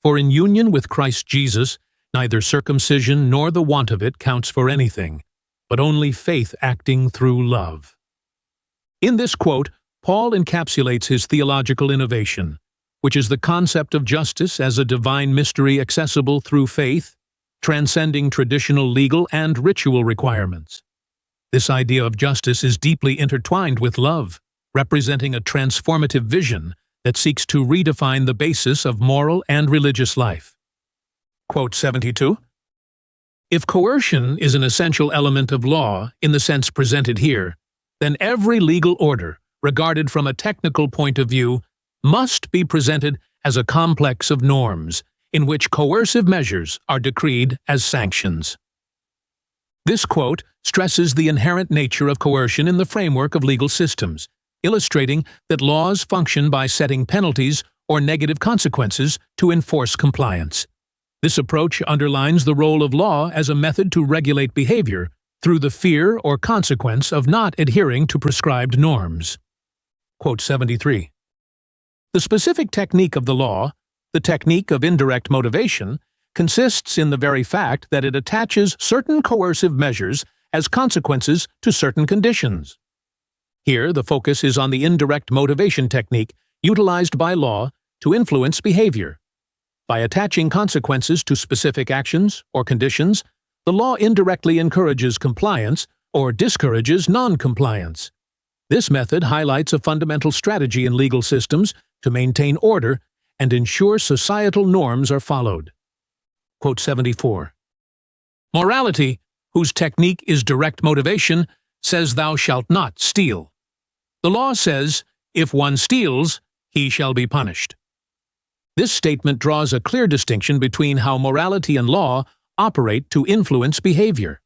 For in union with Christ Jesus, neither circumcision nor the want of it counts for anything, but only faith acting through love. In this quote, Paul encapsulates his theological innovation, which is the concept of justice as a divine mystery accessible through faith, transcending traditional legal and ritual requirements. This idea of justice is deeply intertwined with love, representing a transformative vision that seeks to redefine the basis of moral and religious life. Quote 72. If coercion is an essential element of law in the sense presented here, then every legal order, regarded from a technical point of view, must be presented as a complex of norms in which coercive measures are decreed as sanctions. This quote stresses the inherent nature of coercion in the framework of legal systems, illustrating that laws function by setting penalties or negative consequences to enforce compliance. This approach underlines the role of law as a method to regulate behavior through the fear or consequence of not adhering to prescribed norms. Quote 73. The specific technique of the law, the technique of indirect motivation, consists in the very fact that it attaches certain coercive measures as consequences to certain conditions. Here, the focus is on the indirect motivation technique utilized by law to influence behavior. By attaching consequences to specific actions or conditions, the law indirectly encourages compliance or discourages non-compliance. This method highlights a fundamental strategy in legal systems to maintain order and ensure societal norms are followed. Quote 74. Morality, whose technique is direct motivation, says thou shalt not steal. The law says, if one steals, he shall be punished. This statement draws a clear distinction between how morality and law operate to influence behavior.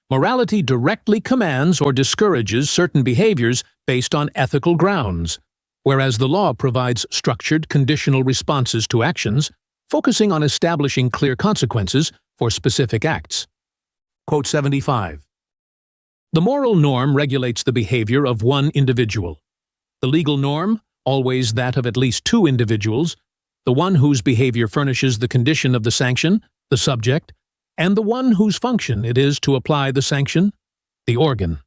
Morality directly commands or discourages certain behaviors based on ethical grounds, whereas the law provides structured, conditional responses to actions, focusing on establishing clear consequences for specific acts. Quote 75. The moral norm regulates the behavior of one individual. The legal norm, always that of at least two individuals, the one whose behavior furnishes the condition of the sanction, the subject, and the one whose function it is to apply the sanction, the organ.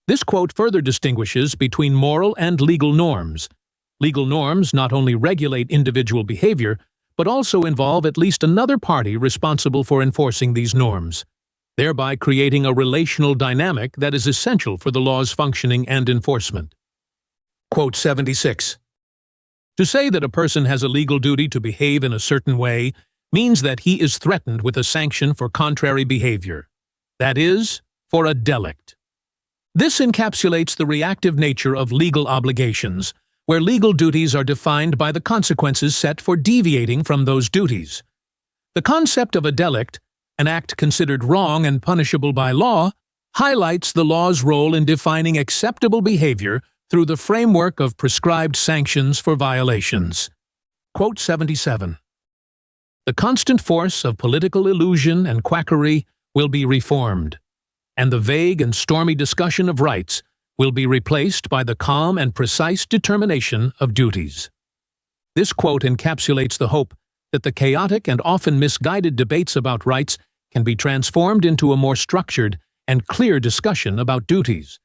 This quote further distinguishes between moral and legal norms. Legal norms not only regulate individual behavior, but also involve at least another party responsible for enforcing these norms, thereby creating a relational dynamic that is essential for the law's functioning and enforcement. Quote 76. To say that a person has a legal duty to behave in a certain way means that he is threatened with a sanction for contrary behavior, that is, for a delict. This encapsulates the reactive nature of legal obligations, where legal duties are defined by the consequences set for deviating from those duties. The concept of a delict, an act considered wrong and punishable by law, highlights the law's role in defining acceptable behavior through the framework of prescribed sanctions for violations. Quote 77. The constant force of political illusion and quackery will be reformed, and the vague and stormy discussion of rights will be replaced by the calm and precise determination of duties. This quote encapsulates the hope that the chaotic and often misguided debates about rights can be transformed into a more structured and clear discussion about duties.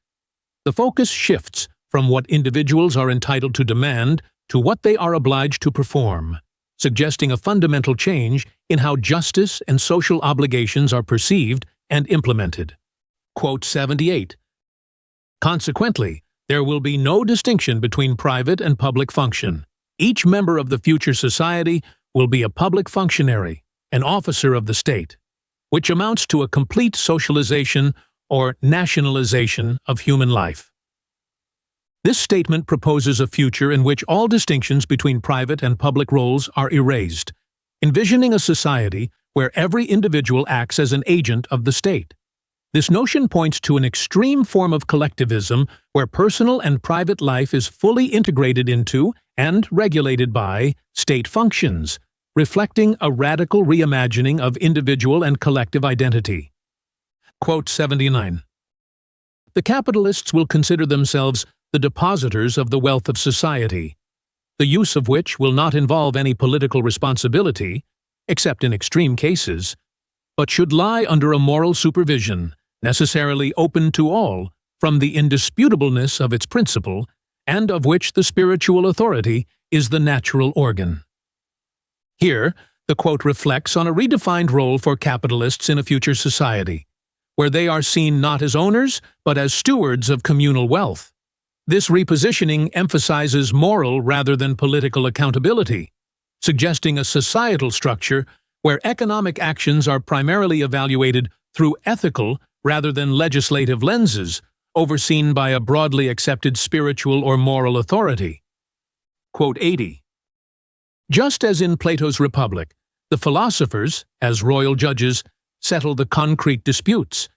The focus shifts from what individuals are entitled to demand to what they are obliged to perform, suggesting a fundamental change in how justice and social obligations are perceived and implemented. Quote 78. Consequently, there will be no distinction between private and public function. Each member of the future society will be a public functionary, an officer of the state, which amounts to a complete socialization or nationalization of human life. This statement proposes a future in which all distinctions between private and public roles are erased, envisioning a society where every individual acts as an agent of the state. This notion points to an extreme form of collectivism where personal and private life is fully integrated into and regulated by state functions, reflecting a radical reimagining of individual and collective identity. Quote 79. The capitalists will consider themselves the depositors of the wealth of society, the use of which will not involve any political responsibility, except in extreme cases, but should lie under a moral supervision, necessarily open to all, from the indisputableness of its principle, and of which the spiritual authority is the natural organ. Here, the quote reflects on a redefined role for capitalists in a future society, where they are seen not as owners, but as stewards of communal wealth. This repositioning emphasizes moral rather than political accountability, suggesting a societal structure where economic actions are primarily evaluated through ethical rather than legislative lenses, overseen by a broadly accepted spiritual or moral authority. Quote 80. Just as in Plato's Republic, the philosophers, as royal judges, settle the concrete disputes,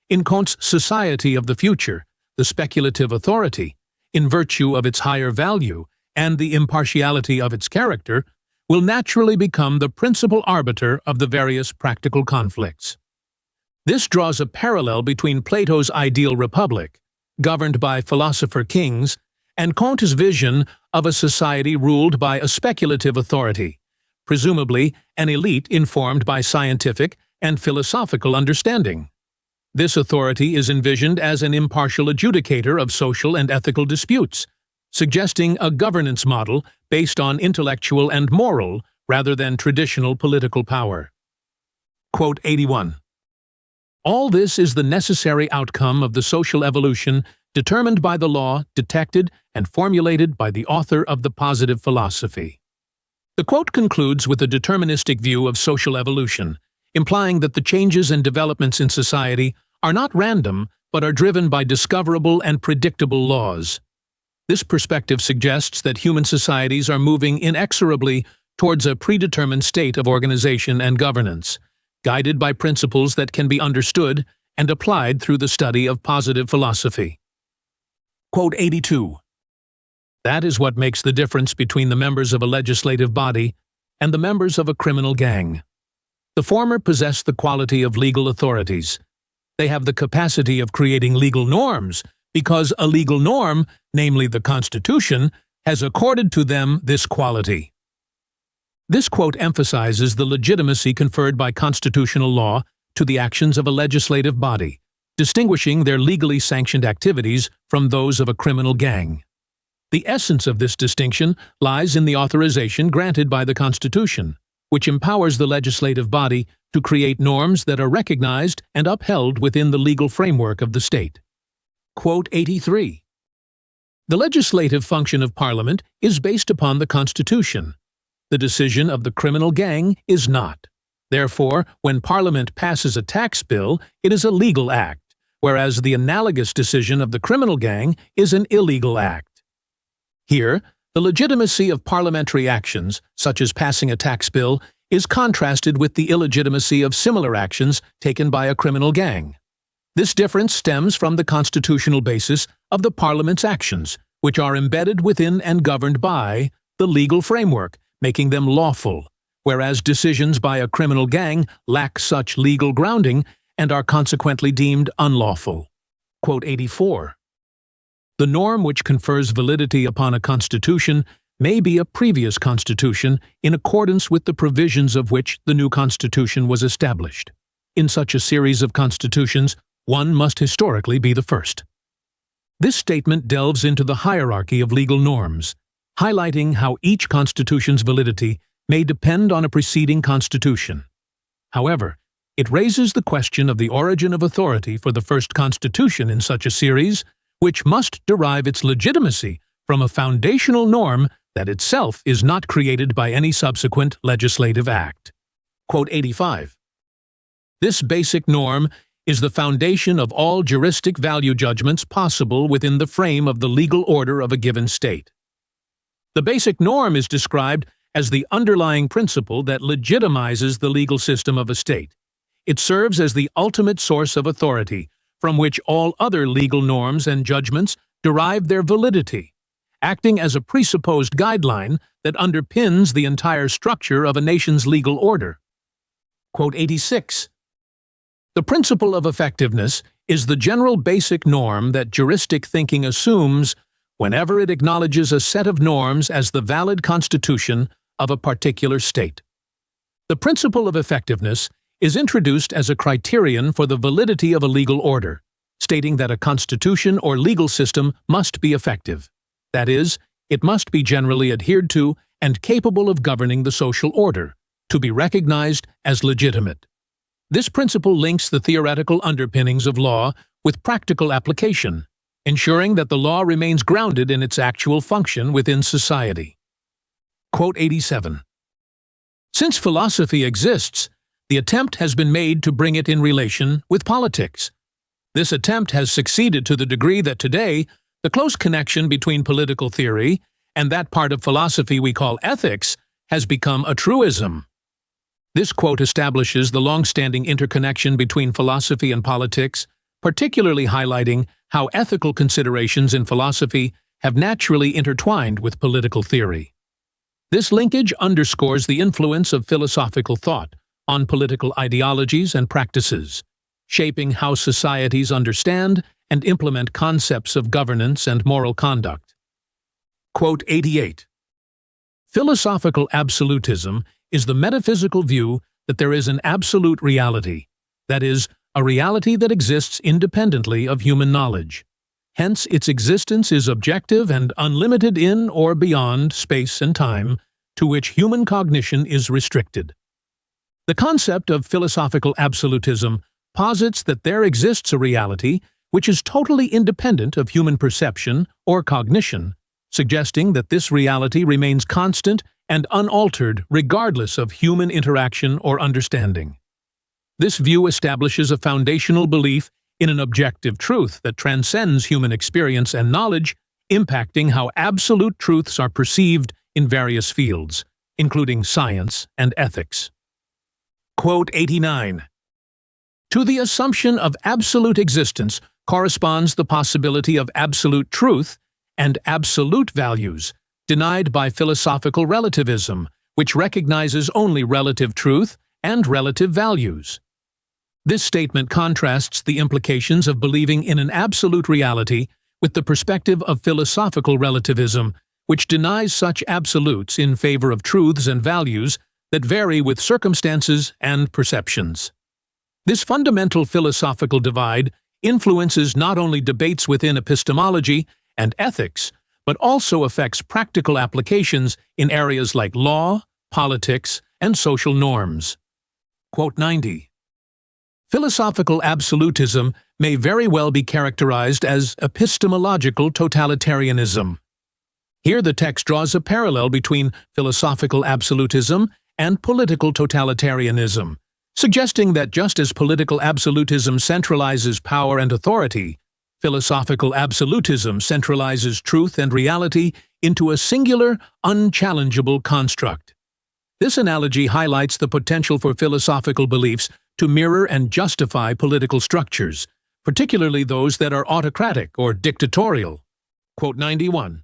in Comte's society of the future, the speculative authority, in virtue of its higher value and the impartiality of its character, will naturally become the principal arbiter of the various practical conflicts. This draws a parallel between Plato's ideal republic, governed by philosopher kings, and Comte's vision of a society ruled by a speculative authority, presumably an elite informed by scientific and philosophical understanding. This authority is envisioned as an impartial adjudicator of social and ethical disputes, suggesting a governance model based on intellectual and moral rather than traditional political power. Quote 81. All this is the necessary outcome of the social evolution determined by the law, detected and formulated by the author of the positive philosophy. The quote concludes with a deterministic view of social evolution, implying that the changes and developments in society are not random but are driven by discoverable and predictable laws. This perspective suggests that human societies are moving inexorably towards a predetermined state of organization and governance, guided by principles that can be understood and applied through the study of positive philosophy. Quote 82. That is what makes the difference between the members of a legislative body and the members of a criminal gang. The former possess the quality of legal authorities. They have the capacity of creating legal norms because a legal norm, namely the Constitution, has accorded to them this quality. This quote emphasizes the legitimacy conferred by constitutional law to the actions of a legislative body, distinguishing their legally sanctioned activities from those of a criminal gang. The essence of this distinction lies in the authorization granted by the Constitution, which empowers the legislative body to create norms that are recognized and upheld within the legal framework of the state. Quote 83. The legislative function of Parliament is based upon the Constitution. The decision of the criminal gang is not. Therefore, when Parliament passes a tax bill, it is a legal act, whereas the analogous decision of the criminal gang is an illegal act. Here, the legitimacy of parliamentary actions, such as passing a tax bill, is contrasted with the illegitimacy of similar actions taken by a criminal gang. This difference stems from the constitutional basis of the Parliament's actions, which are embedded within and governed by the legal framework, making them lawful, whereas decisions by a criminal gang lack such legal grounding and are consequently deemed unlawful. Quote 84. The norm which confers validity upon a constitution may be a previous constitution in accordance with the provisions of which the new constitution was established. In such a series of constitutions, one must historically be the first. This statement delves into the hierarchy of legal norms, highlighting how each constitution's validity may depend on a preceding constitution. However, it raises the question of the origin of authority for the first constitution in such a series, which must derive its legitimacy from a foundational norm that itself is not created by any subsequent legislative act. Quote 85. This basic norm is the foundation of all juristic value judgments possible within the frame of the legal order of a given state. The basic norm is described as the underlying principle that legitimizes the legal system of a state. It serves as the ultimate source of authority, from which all other legal norms and judgments derive their validity, acting as a presupposed guideline that underpins the entire structure of a nation's legal order. Quote 86. The principle of effectiveness is the general basic norm that juristic thinking assumes whenever it acknowledges a set of norms as the valid constitution of a particular state. The principle of effectiveness is introduced as a criterion for the validity of a legal order, stating that a constitution or legal system must be effective. That is, it must be generally adhered to and capable of governing the social order, to be recognized as legitimate. This principle links the theoretical underpinnings of law with practical application, ensuring that the law remains grounded in its actual function within society. Quote 87. Since philosophy exists, the attempt has been made to bring it in relation with politics. This attempt has succeeded to the degree that today, the close connection between political theory and that part of philosophy we call ethics has become a truism. This quote establishes the long-standing interconnection between philosophy and politics, particularly highlighting how ethical considerations in philosophy have naturally intertwined with political theory. This linkage underscores the influence of philosophical thought on political ideologies and practices, shaping how societies understand and implement concepts of governance and moral conduct. Quote 88. Philosophical absolutism is the metaphysical view that there is an absolute reality, that is, a reality that exists independently of human knowledge. Hence, its existence is objective and unlimited in or beyond space and time, to which human cognition is restricted. The concept of philosophical absolutism posits that there exists a reality which is totally independent of human perception or cognition, suggesting that this reality remains constant and unaltered regardless of human interaction or understanding. This view establishes a foundational belief in an objective truth that transcends human experience and knowledge, impacting how absolute truths are perceived in various fields, including science and ethics. Quote 89. To the assumption of absolute existence corresponds the possibility of absolute truth and absolute values, denied by philosophical relativism, which recognizes only relative truth and relative values. This statement contrasts the implications of believing in an absolute reality with the perspective of philosophical relativism, which denies such absolutes in favor of truths and values that vary with circumstances and perceptions. This fundamental philosophical divide influences not only debates within epistemology and ethics, but also affects practical applications in areas like law, politics, and social norms. Quote 90. Philosophical absolutism may very well be characterized as epistemological totalitarianism. Here the text draws a parallel between philosophical absolutism and political totalitarianism, suggesting that just as political absolutism centralizes power and authority, philosophical absolutism centralizes truth and reality into a singular, unchallengeable construct. This analogy highlights the potential for philosophical beliefs to mirror and justify political structures, particularly those that are autocratic or dictatorial. Quote 91.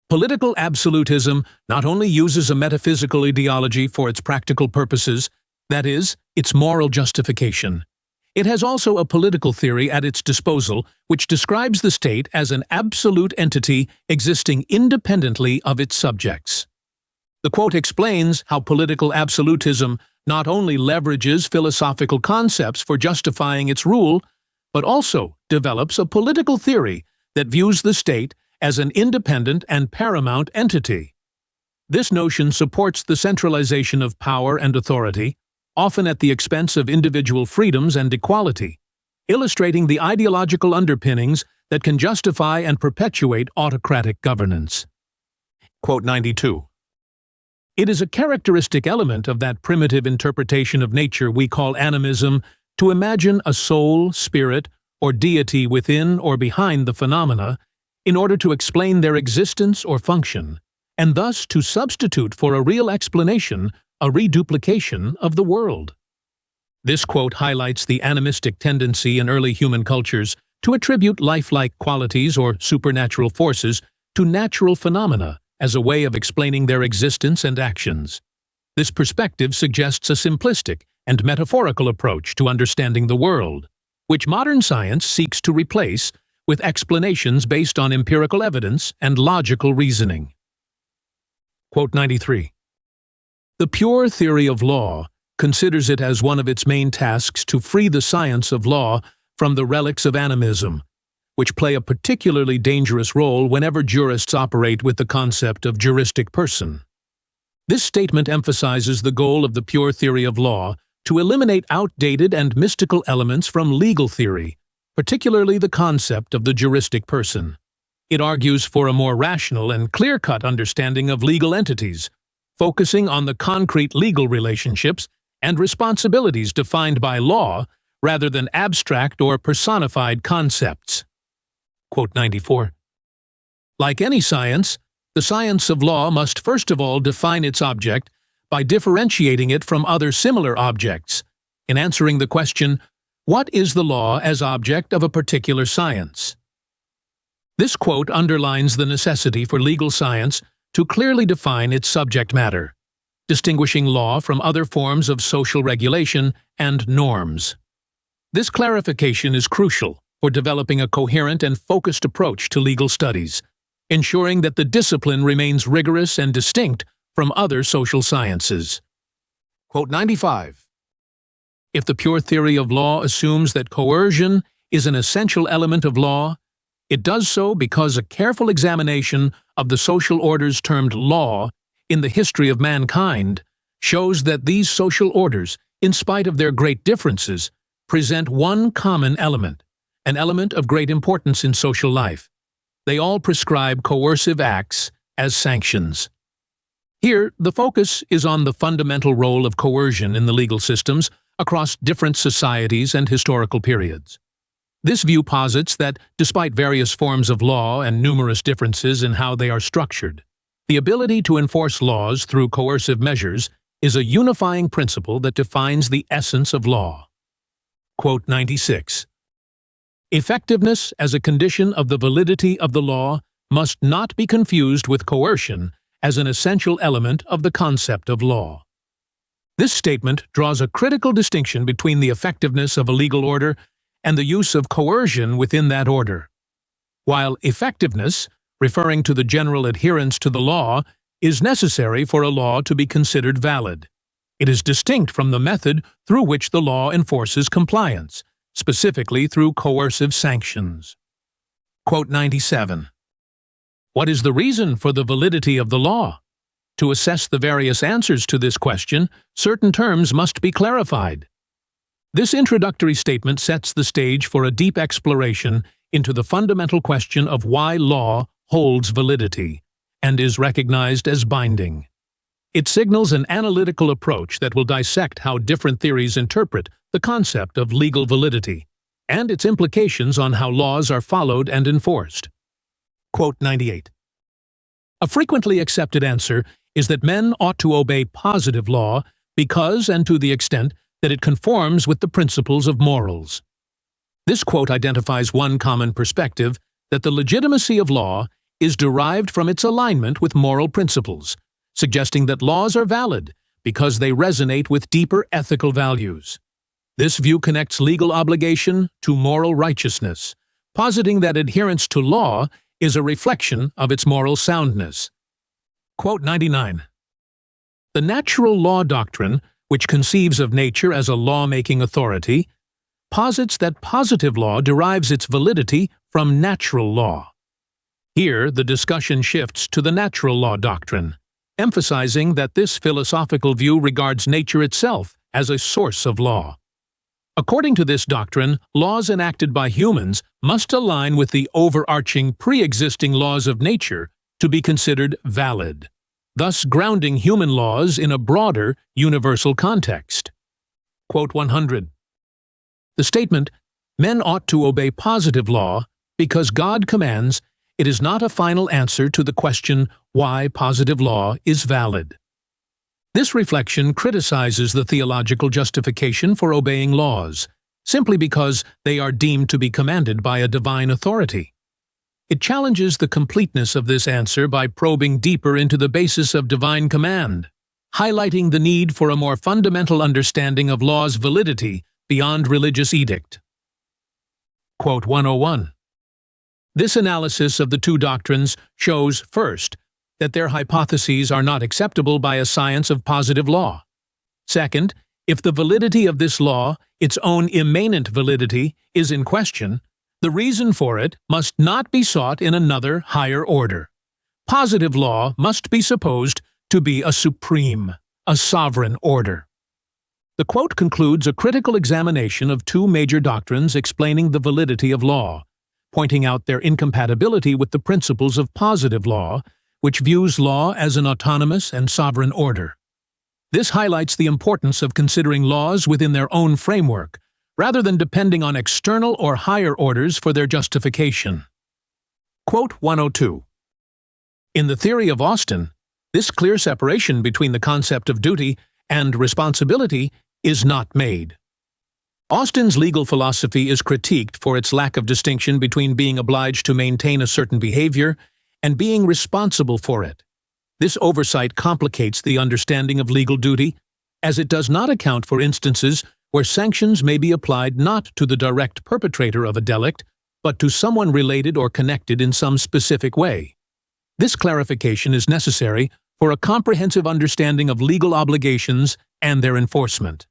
Political absolutism not only uses a metaphysical ideology for its practical purposes, that is, its moral justification. It has also a political theory at its disposal which describes the state as an absolute entity existing independently of its subjects. The quote explains how political absolutism not only leverages philosophical concepts for justifying its rule, but also develops a political theory that views the state as an independent and paramount entity. This notion supports the centralization of power and authority, often at the expense of individual freedoms and equality, illustrating the ideological underpinnings that can justify and perpetuate autocratic governance. Quote 92. It is a characteristic element of that primitive interpretation of nature we call animism to imagine a soul, spirit, or deity within or behind the phenomena in order to explain their existence or function, and thus to substitute for a real explanation a reduplication of the world. This quote highlights the animistic tendency in early human cultures to attribute lifelike qualities or supernatural forces to natural phenomena as a way of explaining their existence and actions. This perspective suggests a simplistic and metaphorical approach to understanding the world, which modern science seeks to replace with explanations based on empirical evidence and logical reasoning. Quote 93. The pure theory of law considers it as one of its main tasks to free the science of law from the relics of animism, which play a particularly dangerous role whenever jurists operate with the concept of juristic person. This statement emphasizes the goal of the pure theory of law to eliminate outdated and mystical elements from legal theory, particularly the concept of the juristic person. It argues for a more rational and clear-cut understanding of legal entities, focusing on the concrete legal relationships and responsibilities defined by law rather than abstract or personified concepts. Quote 94. Like any science, the science of law must first of all define its object by differentiating it from other similar objects. In answering the question, what is the law as object of a particular science? This quote underlines the necessity for legal science to clearly define its subject matter, distinguishing law from other forms of social regulation and norms. This clarification is crucial for developing a coherent and focused approach to legal studies, ensuring that the discipline remains rigorous and distinct from other social sciences. Quote 95. If the pure theory of law assumes that coercion is an essential element of law, it does so because a careful examination of the social orders termed law in the history of mankind shows that these social orders, in spite of their great differences, present one common element, an element of great importance in social life. They all prescribe coercive acts as sanctions. Here, the focus is on the fundamental role of coercion in the legal systems across different societies and historical periods. This view posits that, despite various forms of law and numerous differences in how they are structured, the ability to enforce laws through coercive measures is a unifying principle that defines the essence of law. Quote 96. Effectiveness as a condition of the validity of the law must not be confused with coercion as an essential element of the concept of law. This statement draws a critical distinction between the effectiveness of a legal order and the use of coercion within that order. While effectiveness, referring to the general adherence to the law, is necessary for a law to be considered valid, it is distinct from the method through which the law enforces compliance, specifically through coercive sanctions. Quote 97. What is the reason for the validity of the law? To assess the various answers to this question, certain terms must be clarified. This introductory statement sets the stage for a deep exploration into the fundamental question of why law holds validity and is recognized as binding. It signals an analytical approach that will dissect how different theories interpret the concept of legal validity and its implications on how laws are followed and enforced. Quote 98. A frequently accepted answer is that men ought to obey positive law because and to the extent that it conforms with the principles of morals. This quote identifies one common perspective, that the legitimacy of law is derived from its alignment with moral principles, suggesting that laws are valid because they resonate with deeper ethical values. This view connects legal obligation to moral righteousness, positing that adherence to law is a reflection of its moral soundness. Quote 99. The natural law doctrine, which conceives of nature as a law-making authority, posits that positive law derives its validity from natural law. Here, the discussion shifts to the natural law doctrine, emphasizing that this philosophical view regards nature itself as a source of law. According to this doctrine, laws enacted by humans must align with the overarching pre-existing laws of nature to be considered valid, thus grounding human laws in a broader, universal context. Quote 100. The statement, "Men ought to obey positive law because God commands," it is not a final answer to the question why positive law is valid. This reflection criticizes the theological justification for obeying laws, simply because they are deemed to be commanded by a divine authority. It challenges the completeness of this answer by probing deeper into the basis of divine command, highlighting the need for a more fundamental understanding of law's validity beyond religious edict. Quote 101. This analysis of the two doctrines shows, first, that their hypotheses are not acceptable by a science of positive law. Second, if the validity of this law, its own immanent validity, is in question, the reason for it must not be sought in another higher order. Positive law must be supposed to be a supreme, a sovereign order. The quote concludes a critical examination of two major doctrines explaining the validity of law, pointing out their incompatibility with the principles of positive law, which views law as an autonomous and sovereign order. This highlights the importance of considering laws within their own framework, rather than depending on external or higher orders for their justification. Quote 102. In the theory of Austin, this clear separation between the concept of duty and responsibility is not made. Austin's legal philosophy is critiqued for its lack of distinction between being obliged to maintain a certain behavior and being responsible for it. This oversight complicates the understanding of legal duty, as it does not account for instances where sanctions may be applied not to the direct perpetrator of a delict, but to someone related or connected in some specific way. This clarification is necessary for a comprehensive understanding of legal obligations and their enforcement.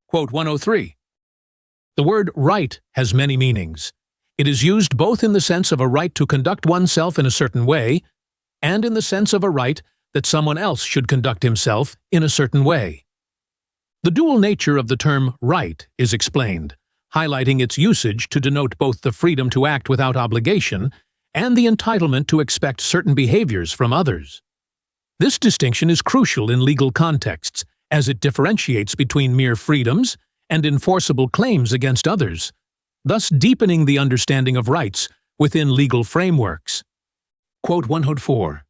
Quote 103. The word right has many meanings. It is used both in the sense of a right to conduct oneself in a certain way, and in the sense of a right that someone else should conduct himself in a certain way. The dual nature of the term right is explained, highlighting its usage to denote both the freedom to act without obligation and the entitlement to expect certain behaviors from others. This distinction is crucial in legal contexts, as it differentiates between mere freedoms and enforceable claims against others, thus deepening the understanding of rights within legal frameworks. Quote 104.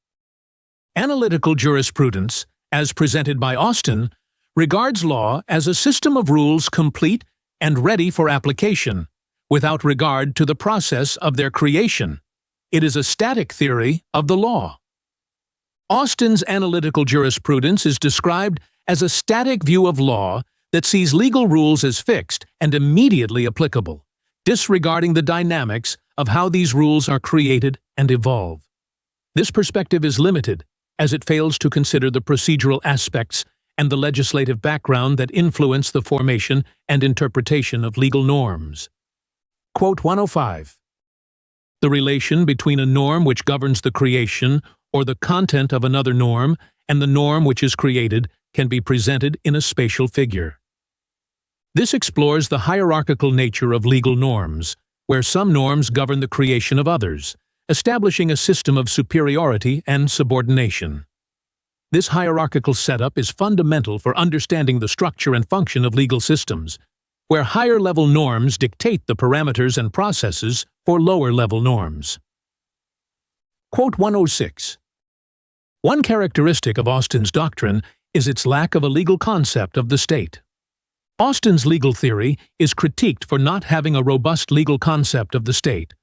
Analytical jurisprudence, as presented by Austin, regards law as a system of rules complete and ready for application, without regard to the process of their creation. It is a static theory of the law. Austin's analytical jurisprudence is described as a static view of law that sees legal rules as fixed and immediately applicable, disregarding the dynamics of how these rules are created and evolve. This perspective is limited, as it fails to consider the procedural aspects and the legislative background that influence the formation and interpretation of legal norms. Quote 105. The relation between a norm which governs the creation or the content of another norm and the norm which is created can be presented in a spatial figure. This explores the hierarchical nature of legal norms, where some norms govern the creation of others, establishing a system of superiority and subordination. This hierarchical setup is fundamental for understanding the structure and function of legal systems, where higher-level norms dictate the parameters and processes for lower-level norms. Quote 106. One characteristic of Austin's doctrine is its lack of a legal concept of the state. Austin's legal theory is critiqued for not having a robust legal concept of the state,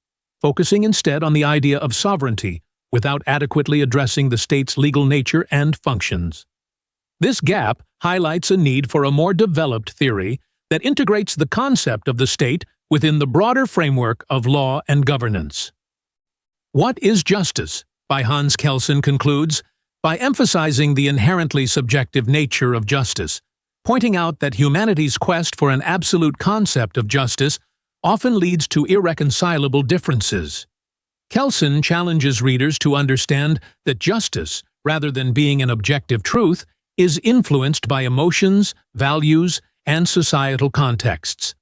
focusing instead on the idea of sovereignty without adequately addressing the state's legal nature and functions. This gap highlights a need for a more developed theory that integrates the concept of the state within the broader framework of law and governance. What is justice? By Hans Kelsen concludes by emphasizing the inherently subjective nature of justice, pointing out that humanity's quest for an absolute concept of justice often leads to irreconcilable differences. Kelsen challenges readers to understand that justice, rather than being an objective truth, is influenced by emotions, values, and societal contexts.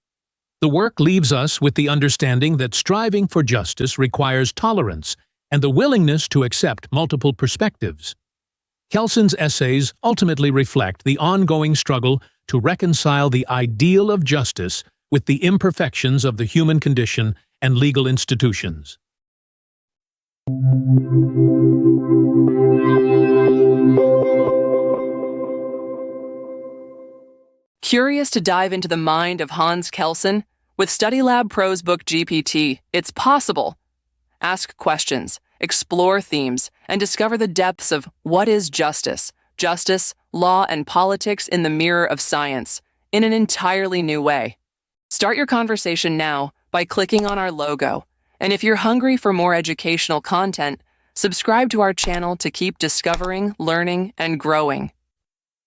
The work leaves us with the understanding that striving for justice requires tolerance and the willingness to accept multiple perspectives. Kelsen's essays ultimately reflect the ongoing struggle to reconcile the ideal of justice with the imperfections of the human condition and legal institutions. Curious to dive into the mind of Hans Kelsen? With StudyLab Pro's book GPT, it's possible. Ask questions, explore themes, and discover the depths of what is justice, law, and politics in the mirror of science, in an entirely new way. Start your conversation now by clicking on our logo. And if you're hungry for more educational content, subscribe to our channel to keep discovering, learning, and growing.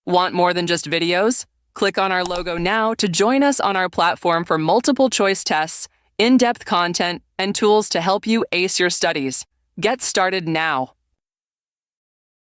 Want more than just videos? Click on our logo now to join us on our platform for multiple choice tests, in-depth content, and tools to help you ace your studies. Get started now.